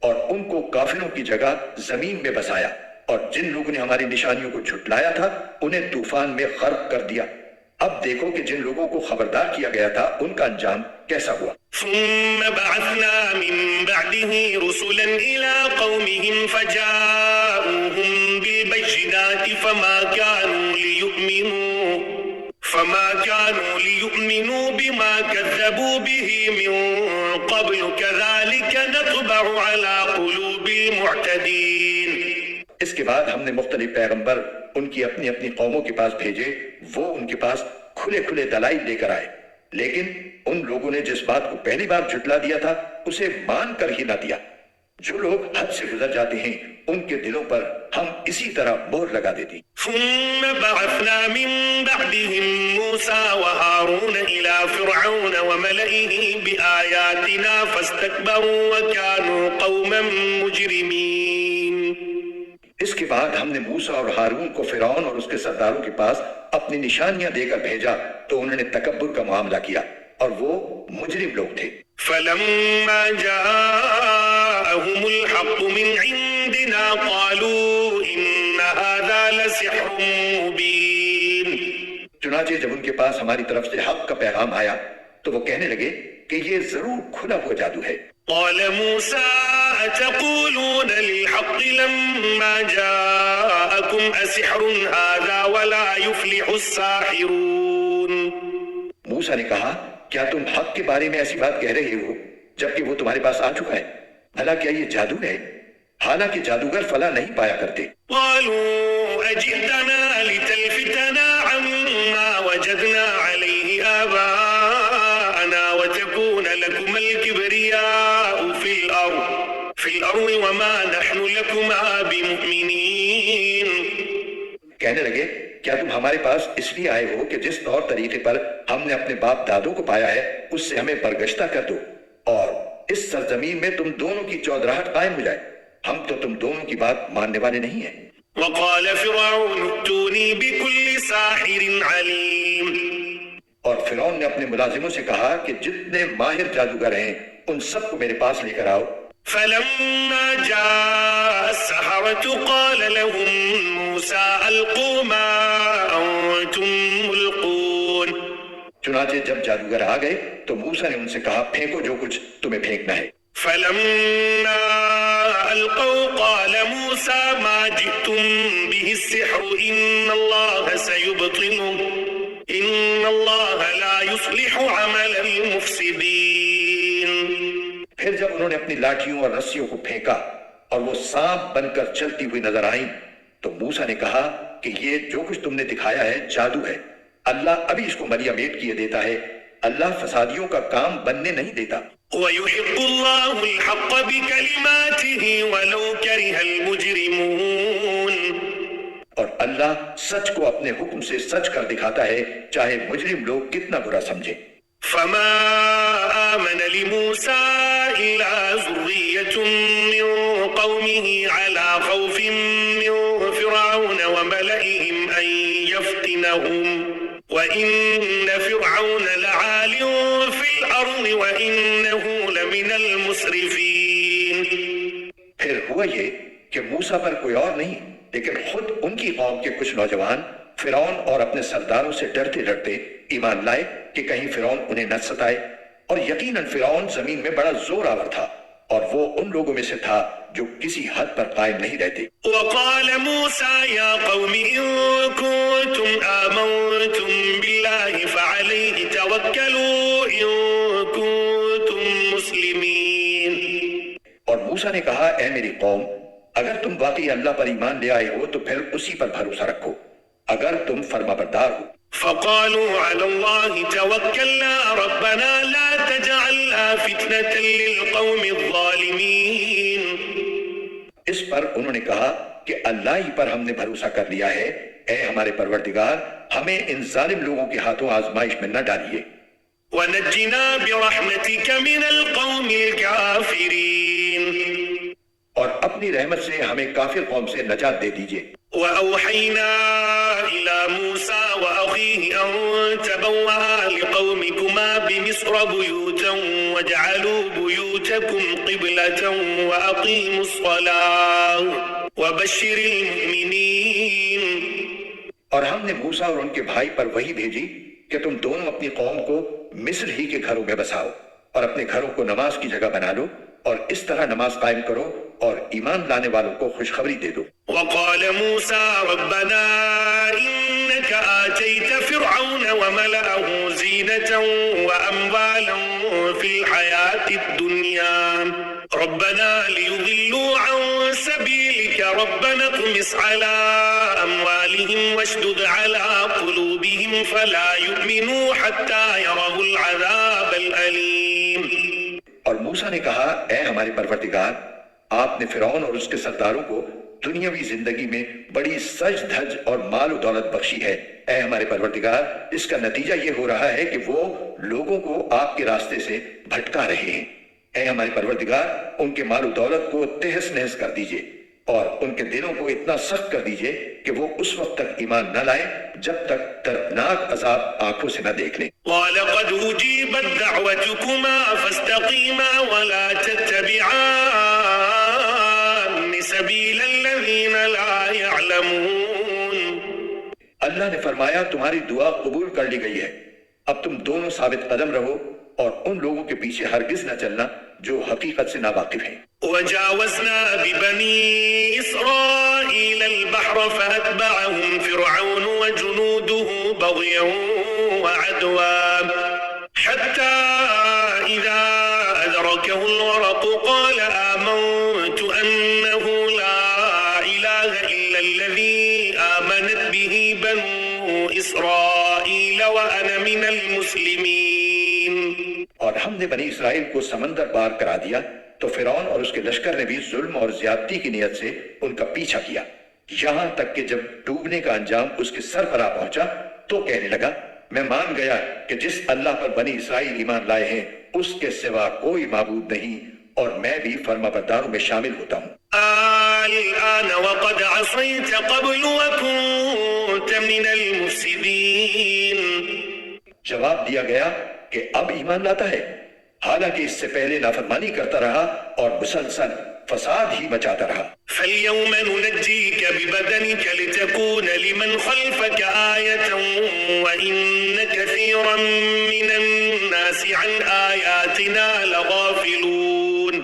Speaker 2: اور ان کو کافروں کی جگہ زمین میں بسایا، اور جن لوگوں نے ہماری نشانیوں کو جھٹلایا تھا انہیں طوفان میں غرق کر دیا۔ اب دیکھو کہ جن لوگوں کو خبردار کیا گیا تھا ان کا انجام کیسا ہوا۔
Speaker 1: ثم بعثنا من بعده رسلا إلى قومهم فجاءوهم بالبينات فما كانوا ليؤمنوا بما كذبوا به من قبل كذلك نطبع على قلوب المعتدين.
Speaker 2: اس کے بعد ہم نے مختلف پیغمبر ان کی اپنی اپنی قوموں کے پاس بھیجے، وہ ان کے پاس کھلے کھلے دلائل لے کر آئے، لیکن ان لوگوں نے جس بات کو پہلی بار جھٹلا دیا تھا اسے مان کر ہی نہ دیا۔ جو لوگ حد سے گزر جاتے ہیں ان کے دلوں پر ہم اسی طرح مہر لگا دیتی۔
Speaker 1: ثم بعثنا من بعدهم موسى وهارون إلى فرعون وملئه بآياتنا فاستكبروا وكانوا قوما مجرمين.
Speaker 2: اس کے بعد ہم نے موسیٰ اور ہارون کو فرعون اور اس کے سرداروں کے پاس اپنی نشانیاں دے کر بھیجا تو انہوں نے تکبر کا معاملہ کیا اور وہ مجرم لوگ تھے.
Speaker 1: فلما جاءهم الحق من عندنا قالوا إن هذا لسحر مبين.
Speaker 2: چنانچہ جب ان کے پاس ہماری طرف سے حق کا پیغام آیا تو وہ کہنے لگے کہ یہ ضرور کھلا ہوا جادو ہے.
Speaker 1: قال موسى أتقولون للحق لما جاءكم أسحر هذا ولا يفلح الساحرون.
Speaker 2: موسیٰ نے کہا کیا تم حق کے بارے میں ایسی بات کہہ رہے ہو جبکہ وہ تمہارے پاس آ چکا ہے؟ بھلا کیا یہ جادو ہے؟ حالانکہ جادوگر فلاح نہیں پایا کرتے.
Speaker 1: قالوا أجئتنا لتلفتنا عما وجدنا عليه آباءنا وتكون لكم الكبرياء في الأرض وما نحن لكما بمؤمنين.
Speaker 2: کہنے لگے کیا تم ہمارے پاس اس لیے آئے ہو کہ جس طور طریقے پر ہم نے اپنے باپ دادوں کو پایا ہے اس سے ہمیں برگشتہ کر دو اور اس سرزمین میں تم دونوں کی چودراہٹ قائم ہو جائے. ہم تو تم دونوں کی بات ماننے والے نہیں ہیں.
Speaker 1: وقال فرعون ائتوني بكل ساحر عليم.
Speaker 2: اور فرعون نے اپنے ملازموں سے کہا کہ جتنے ماہر جادوگر ہیں ان سب کو میرے پاس لے کر آؤ.
Speaker 1: فلما جاء السحرة قال لهم موسى ألقوا ما أنتم ملقون.
Speaker 2: چنانچہ جب جادوگر آ گئے تو موسیٰ نے ان سے کہا پھینکو جو کچھ تمہیں پھینکنا ہے.
Speaker 1: فلما ألقوا قال موسى ما جئتم به السحر إن الله سيبطله إن الله لا يصلح عمل المفسدين.
Speaker 2: پھر جب انہوں نے اپنی لاٹھیوں اور رسیوں کو پھینکا اور وہ سانپ بن کر چلتی ہوئی نظر آئیں تو موسیٰ نے کہا کہ یہ جو کچھ تم نے دکھایا ہے جادو ہے. اللہ ابھی اس کو ملیا میٹ کیے دیتا ہے. اللہ فسادیوں کا کام بننے نہیں دیتا.
Speaker 1: وَيُحِقُّ اللَّهُ الْحَقَّ بِكَلِمَاتِهِ وَلَوْ كَرِهَ الْمُجْرِمُونَ. اور اللہ سچ کو اپنے حکم سے سچ کر دکھاتا ہے چاہے مجرم لوگ کتنا برا سمجھیں. فما آمن لموسى إلا ذرية من قومه على خوف من فرعون وملئهم أن يفتنهم وإن فرعون لعال في الأرض وإنه لمن المسرفين.
Speaker 2: پھر ہوا یہ کہ موسیٰ پر کوئی اور نہیں لیکن خود ان کی قوم کے کچھ نوجوان فرعون اور اپنے سرداروں سے ڈرتے ڈرتے ایمان لائے کہ کہیں فرعون انہیں نہ ستائے. اور یقیناً فرعون زمین میں بڑا زور آور تھا اور وہ ان لوگوں میں سے تھا جو کسی حد پر قائم نہیں رہتے.
Speaker 1: وقال موسى يا قوم إن كنتم آمنتم بالله فعليه توكلوا إن كنتم مسلمين.
Speaker 2: اور موسیٰ نے کہا اے میری قوم اگر تم واقعی اللہ پر ایمان لے آئے ہو تو پھر اسی پر بھروسہ رکھو اگر تم فرمانبردار ہو.
Speaker 1: فقالوا على الله توكلنا ربنا لا تجعلنا فتنة للقوم الظالمين.
Speaker 2: اس پر انہوں نے کہا کہ اللہ ہی پر ہم نے بھروسہ کر لیا ہے اے ہمارے پروردگار ہمیں ان ظالم لوگوں کے ہاتھوں آزمائش میں نہ ڈالیے.
Speaker 1: ونجنا برحمتك من القوم الكافرين.
Speaker 2: اور اپنی رحمت سے ہمیں کافر قوم سے نجات دے دیجئے.
Speaker 1: وأوحينا إلى موسى وأخيه أن تبوأ لقومكما بمصر بيوتا واجعلوا بيوتكم قبلة وأقيموا الصلاة وبشر المؤمنين.
Speaker 2: اور ہم نے موسیٰ اور ان کے بھائی پر وحی بھیجی کہ تم دونوں اپنی قوم کو مصر ہی کے گھروں میں بساؤ اور اپنے گھروں کو نماز کی جگہ بنا لو اور اس طرح نماز قائم کرو اور ایمان لانے والوں کو خوشخبری دے دو.
Speaker 1: وقال موسى ربنا إنك آتيت فرعون وملأه زينة وأموالا في الحياة الدنيا ربنا ليضلوا عن سبيلك ربنا اطمس على أموالهم واشدد على قلوبهم فلا يؤمنوا حتى يروا العذاب الأليم.
Speaker 2: اور موسیٰ نے کہا اے ہمارے پروردگار آپ نے فرعون اور اس کے سرداروں کو دنیاوی زندگی میں بڑی سج دھج اور مال و دولت بخشی ہے. اے ہمارے پروردگار اس کا نتیجہ یہ ہو رہا ہے کہ وہ لوگوں کو آپ کے راستے سے بھٹکا رہے ہیں. اے ہمارے پروردگار ان کے مال و دولت کو تہس نہس کر دیجئے اور ان کے دلوں کو اتنا سخت کر دیجئے کہ وہ اس وقت تک ایمان نہ لائیں جب تک دردناک عذاب آنکھوں سے نہ دیکھ لیں۔
Speaker 1: قال قد أجيبت دعوتكما فاستقيما ولا تتبعان سبيل الذين لا يعلمون۔
Speaker 2: اللہ نے فرمایا تمہاری دعا قبول کر لی گئی ہے، اب تم دونوں ثابت قدم رہو اور ان لوگوں کے پیچھے ہرگز نہ چلنا جو حقیقت سے ناواقف ہیں۔
Speaker 1: وجاوزنا ببني إسرائيل البحر فأتبعهم فرعون وجنوده بغيا وعدوا حتى إذا أدركه الغرق قال آمنت أنه لا إله إلا الذي آمنت به بنو إسرائيل وأنا من المسلمين۔
Speaker 2: اور ہم نے بنی اسرائیل کو سمندر پار کرا دیا تو فرعون اور اس کے لشکر نے بھی ظلم اور زیادتی کی نیت سے ان کا پیچھا کیا، یہاں تک کہ جب ڈوبنے کا انجام اس کے سر پر آ پہنچا تو کہنے لگا میں مان گیا کہ جس اللہ پر بنی اسرائیل ایمان لائے ہیں اس کے سوا کوئی معبود نہیں اور میں بھی فرما برداروں میں شامل ہوتا ہوں۔
Speaker 1: الآن وقد عصيت قبل وكنت من المفسدين۔
Speaker 2: جواب دیا گیا کہ اب ایمان لاتا ہے، حالانکہ اس سے پہلے نافرمانی کرتا رہا اور مسلسل فساد ہی مچاتا رہا۔
Speaker 1: فاليوم ننجيك ببدنك لتكون لمن خلفك آية وإن كثيرا من الناس عن آياتنا لغافلون۔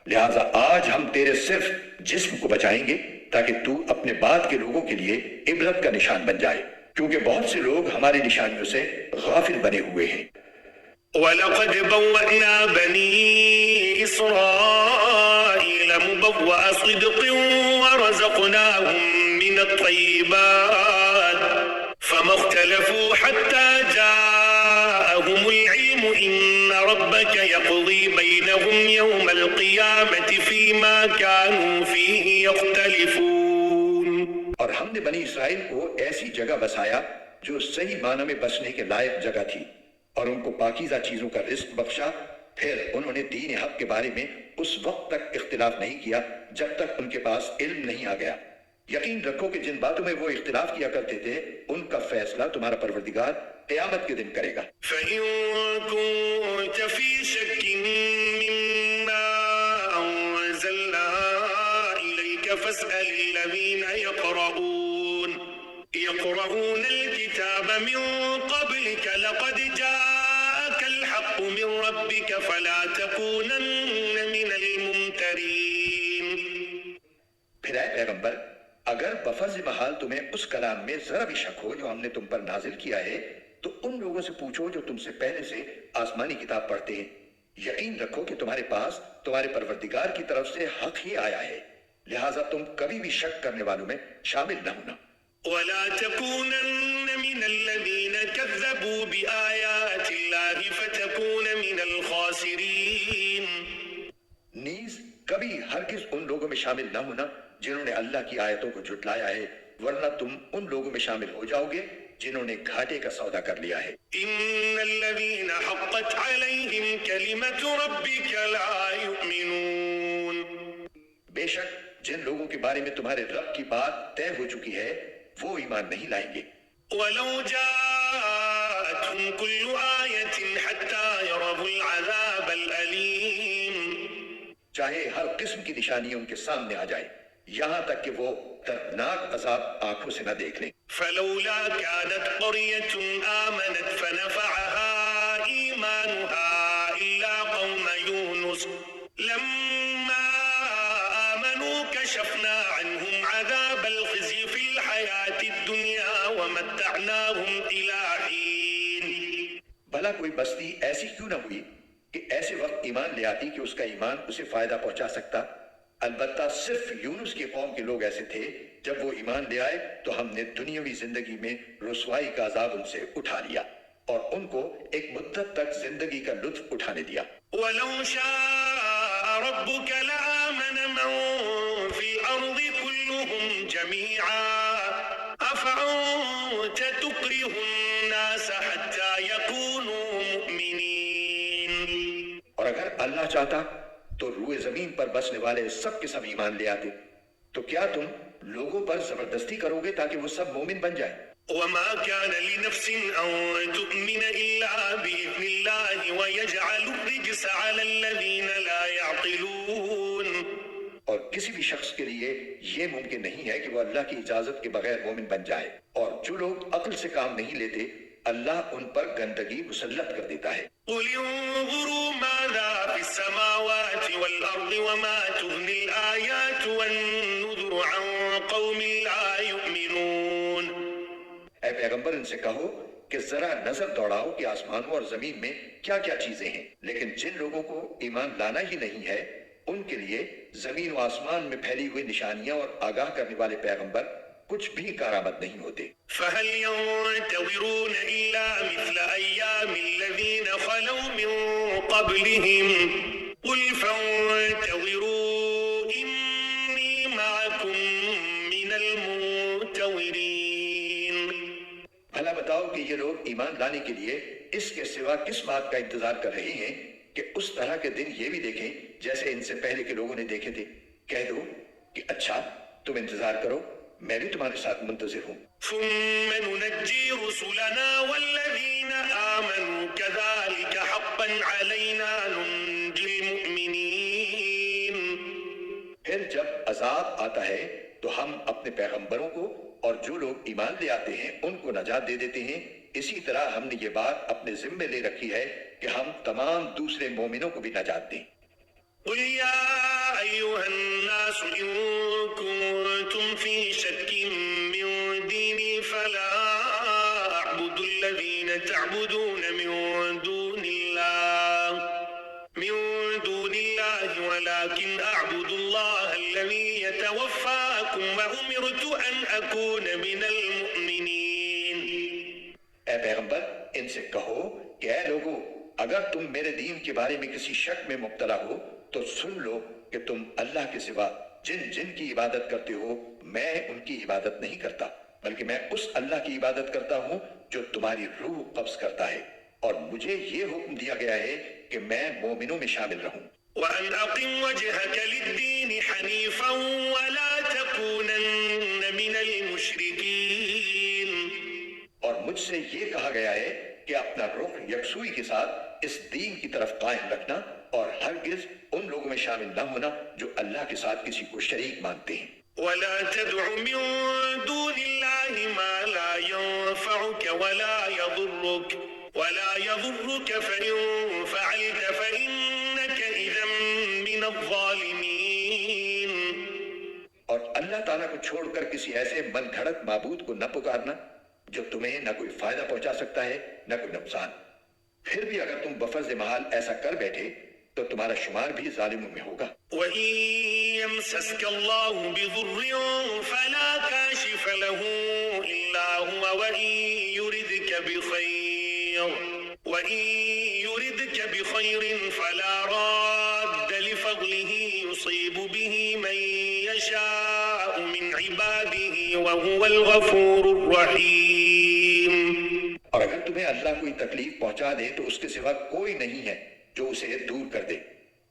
Speaker 2: لہٰذا آج ہم تیرے صرف جسم کو بچائیں گے تاکہ تو اپنے بعد کے لوگوں کے لیے عبرت کا نشان بن جائے، کیونکہ بہت سے لوگ ہماری نشانیوں سے غافل بنے ہوئے ہیں۔
Speaker 1: وَلَقَدْ بَوَّأْنَا بَنِي إِسْرَائِيلَ مُبَوَّأَ صِدْقٍ وَرَزَقْنَاهُم مِّنَ الطَّيِّبَاتِ فَمَا اخْتَلَفُوا حَتَّى جَاءَهُمُ الْعِلْمُ إِنَّ رَبَّكَ يَقْضِي بَيْنَهُمْ يَوْمَ الْقِيَامَةِ فِيمَا كَانُوا فِيهِ يَخْتَلِفُونَ۔
Speaker 2: اور ہم نے بنی اسرائیل کو ایسی جگہ بسایا جو صحیح معنی میں بسنے کے لائق جگہ تھی اور ان کو پاکیزہ چیزوں کا رزق بخشا، پھر انہوں نے دین حق کے بارے میں اس وقت تک اختلاف نہیں کیا جب تک ان کے پاس علم نہیں آ گیا۔ یقین رکھو کہ جن باتوں میں وہ اختلاف کیا کرتے تھے ان کا فیصلہ تمہارا پروردگار قیامت کے دن کرے گا۔
Speaker 1: فَإِن كُنتَ فِي شَكٍّ مِّمَّا أَنزَلْنَا إِلَيْكَ فَاسْأَلِ الَّذِينَ يقرؤون الكتاب من قبلك لقد جاءك الحق من ربك فلا تكونن من الممترين۔
Speaker 2: پھر اے پیغمبر اگر بفرض محال تمہیں اس کلام میں ذرا بھی شک ہو جو ہم نے تم پر نازل کیا ہے تو ان لوگوں سے پوچھو جو تم سے پہلے سے آسمانی کتاب پڑھتے ہیں، یقین رکھو کہ تمہارے پاس تمہارے پروردگار کی طرف سے حق ہی آیا ہے، لہٰذا تم کبھی بھی شک کرنے والوں میں شامل نہ ہونا۔
Speaker 1: ولا تكونن من الذين كذبوا بآيات الله فتكون من الخاسرين۔
Speaker 2: نیز کبھی ہرگز ان لوگوں میں شامل نہ ہونا جنہوں نے اللہ کی آیتوں کو جھٹلایا ہے، ورنہ تم ان لوگوں میں شامل ہو جاؤ گے جنہوں نے گھاٹے کا سودا کر لیا ہے۔
Speaker 1: ان الذين حقت عليهم كلمة ربك لا يؤمنون۔
Speaker 2: بے شک جن لوگوں کے بارے میں تمہارے رب کی بات طے ہو چکی ہے وہ ایمان نہیں لائیں گے۔
Speaker 1: ولو جاءتهم كل آية حتى يروا العذاب الأليم۔
Speaker 2: چاہے ہر قسم کی نشانی ان کے سامنے آ جائے یہاں تک کہ وہ دردناک عذاب آنکھوں سے نہ دیکھ لیں۔
Speaker 1: فلولا كانت قرية آمنت فنفعها إيمانها إلا قوم يونس لما آمنوا كشفنا عنهم عذاب الخزي في الحياة الدنيا ومتعناهم إلى حين۔
Speaker 2: بھلا کوئی بستی ایسی کیوں نہ ہوئی کہ ایسے وقت ایمان لے آتی کہ اس کا ایمان اسے فائدہ پہنچا سکتا؟ البتہ صرف یونس کی قوم کے لوگ ایسے تھے، جب وہ ایمان لے آئے تو ہم نے دنیاوی زندگی میں رسوائی کا عذاب ان سے اٹھا لیا اور ان کو ایک مدت تک زندگی کا لطف اٹھانے دیا۔
Speaker 1: وَلَوْ شَاءَ رَبُّكَ لَآمَنَ مَن فِي الْأَرْضِ كُلُّهُمْ جَمِيعًا أَفَأَنتَ تُكْرِهُ النَّاسَ حَتَّى يَكُونُوا مُؤْمِنِينَ۔
Speaker 2: اور اگر اللہ چاہتا تو روئے زمین پر بسنے والے سب کے سب ایمان لے آتے. تو کیا تم لوگوں پر زبردستی کرو گے تاکہ وہ سب مومن بن جائیں؟
Speaker 1: وما كان لنفس أن تؤمن إلا بإذن الله ويجعل الرجس على الذين لا يعقلون.
Speaker 2: اور کسی بھی شخص کے لیے یہ ممکن نہیں ہے کہ وہ اللہ کی اجازت کے بغیر مومن بن جائے، اور جو لوگ عقل سے کام نہیں لیتے اللہ ان پر گندگی مسلط کر دیتا ہے.
Speaker 1: قل انظروا ماذا في السماوات والأرض وما تغني الآيات والنذر عن قوم لا يؤمنون.
Speaker 2: اے پیغمبر ان سے کہو کہ ذرا نظر دوڑاؤ کہ آسمانوں اور زمین میں کیا کیا چیزیں ہیں، لیکن جن لوگوں کو ایمان لانا ہی نہیں ہے ان کے لیے زمین و آسمان میں پھیلی ہوئی نشانیاں اور آگاہ کرنے والے پیغمبر کچھ بھی کارآمد نہیں ہوتے.
Speaker 1: فهل ينتظرون إلا مثل أيام الذين خلوا من قبلهم قل فانتظروا إني معكم من المنتظرين.
Speaker 2: بھلا بتاؤ کہ یہ لوگ ایمان لانے کے لیے اس کے سوا کس بات کا انتظار کر رہے ہیں کہ اس طرح کے دن یہ بھی دیکھیں جیسے ان سے پہلے کے لوگوں نے دیکھے تھے. کہہ دو کہ اچھا تم انتظار کرو، میں بھی تمہارے ساتھ منتظر ہوں.
Speaker 1: ثم ننجي رسلنا والذين آمنوا كذلك حقا علينا ننجي المؤمنين.
Speaker 2: پھر جب عذاب آتا ہے تو ہم اپنے پیغمبروں کو اور جو لوگ ایمان لے آتے ہیں ان کو نجات دے دیتے ہیں. اسی طرح ہم نے یہ بات اپنے ذمے لے رکھی ہے کہ ہم تمام دوسرے مومنوں کو بھی نجات دیں.
Speaker 1: قل يا أيها الناس إن كنتم في شك من ديني فلا أعبد الذين تعبدون من دون الله ولكن أعبد الله الذي يتوفاكم وأمرت أن أكون من المؤمنين.
Speaker 2: اے پیغمبر ان سے کہو کہ اے لوگو اگر تم میرے دین کے بارے میں کسی شک میں مبتلا ہو تو سن لو کہ تم اللہ کے سوا جن جن کی عبادت کرتے ہو میں ان کی عبادت نہیں کرتا، بلکہ میں اس اللہ کی عبادت کرتا ہوں جو تمہاری روح قبض کرتا ہے، اور مجھے یہ حکم دیا گیا ہے کہ میں مومنوں میں شامل رہوں.
Speaker 1: وأن أقم وجهك للدين حنيفا ولا تكونن من المشركين.
Speaker 2: اور مجھ سے یہ کہا گیا ہے کہ اپنا رخ یکسوئی کے ساتھ اس دین کی طرف قائم رکھنا اور ہرگز ان لوگوں میں شامل نہ ہونا جو اللہ کے ساتھ کسی کو شریک مانتے ہیں.
Speaker 1: ولا تدع من دون الله ما لا ينفعك ولا يضرك فإن فعلت فإنك إذا من الظالمين.
Speaker 2: اور اللہ تعالیٰ کو چھوڑ کر کسی ایسے من گھڑت معبود کو نہ پکارنا جو تمہیں نہ کوئی فائدہ پہنچا سکتا ہے نہ کوئی نقصان. پھر بھی اگر تم بفرض محال ایسا کر بیٹھے تو تمہارا شمار بھی ظالموں میں ہوگا.
Speaker 1: وَإِن يَمْسَسْكَ اللَّهُ بِضُرٍّ فَلَا كَاشِفَ لَهُ إِلَّا هُوَ وَإِن يُرِدْكَ بِخَيْرٍ فَلَا رَادَّ لِفَضْلِهِ يُصِيبُ بِهِ مَن يَشَاءُ مِنْ عِبَادِهِ وَهُوَ الْغَفُورُ الرَّحِيمُ.
Speaker 2: اور اگر تمہیں اللہ کوئی تکلیف پہنچا دے تو اس کے سوا کوئی نہیں ہے جو اسے دور کر دے،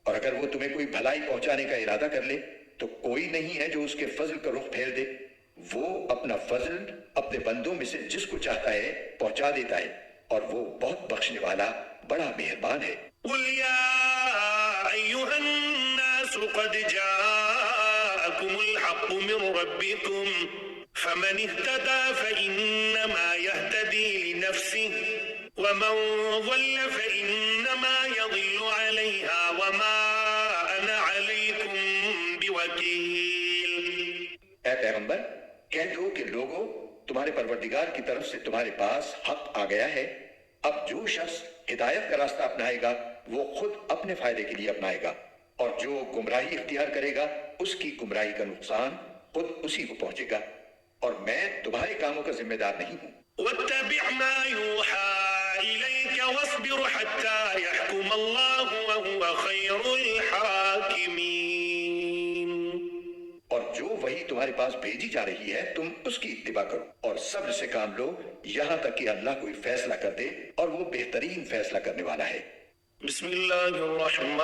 Speaker 2: اور اگر وہ تمہیں کوئی بھلائی پہنچانے کا ارادہ کر لے تو کوئی نہیں ہے جو اس کے فضل کا رخ پھیر دے. وہ اپنا فضل اپنے بندوں میں سے جس کو چاہتا ہے پہنچا دیتا ہے، اور وہ بہت بخشنے والا بڑا مہربان ہے.
Speaker 1: قل يا أيها الناس قد جاءكم الحق من ربكم فمن اهتدى فإنما يهتدي لنفسه ومن ضل فإنما يضل عليها وما أنا عليكم بوكيل.
Speaker 2: اے پیغمبر کہہ دو کہ لوگوں تمہارے پروردگار کی طرف سے تمہارے پاس حق آ گیا ہے. اب جو شخص ہدایت کا راستہ اپنائے گا وہ خود اپنے فائدے کے لیے اپنائے گا، اور جو گمراہی اختیار کرے گا اس کی گمراہی کا نقصان خود اسی کو پہنچے گا، اور میں تمہارے کاموں کا ذمہ دار نہیں ہوں.
Speaker 1: واتبع ما يوحى إليك واصبر حتى يحكم الله وهو خير الحاكمين.
Speaker 2: اور جو وہی تمہارے پاس بھیجی جا رہی ہے تم اس کی اتباع کرو اور صبر سے کام لو یہاں تک کہ اللہ کوئی فیصلہ کر دے اور وہ بہترین فیصلہ کرنے والا ہے.
Speaker 1: بسم اللہ الرحمن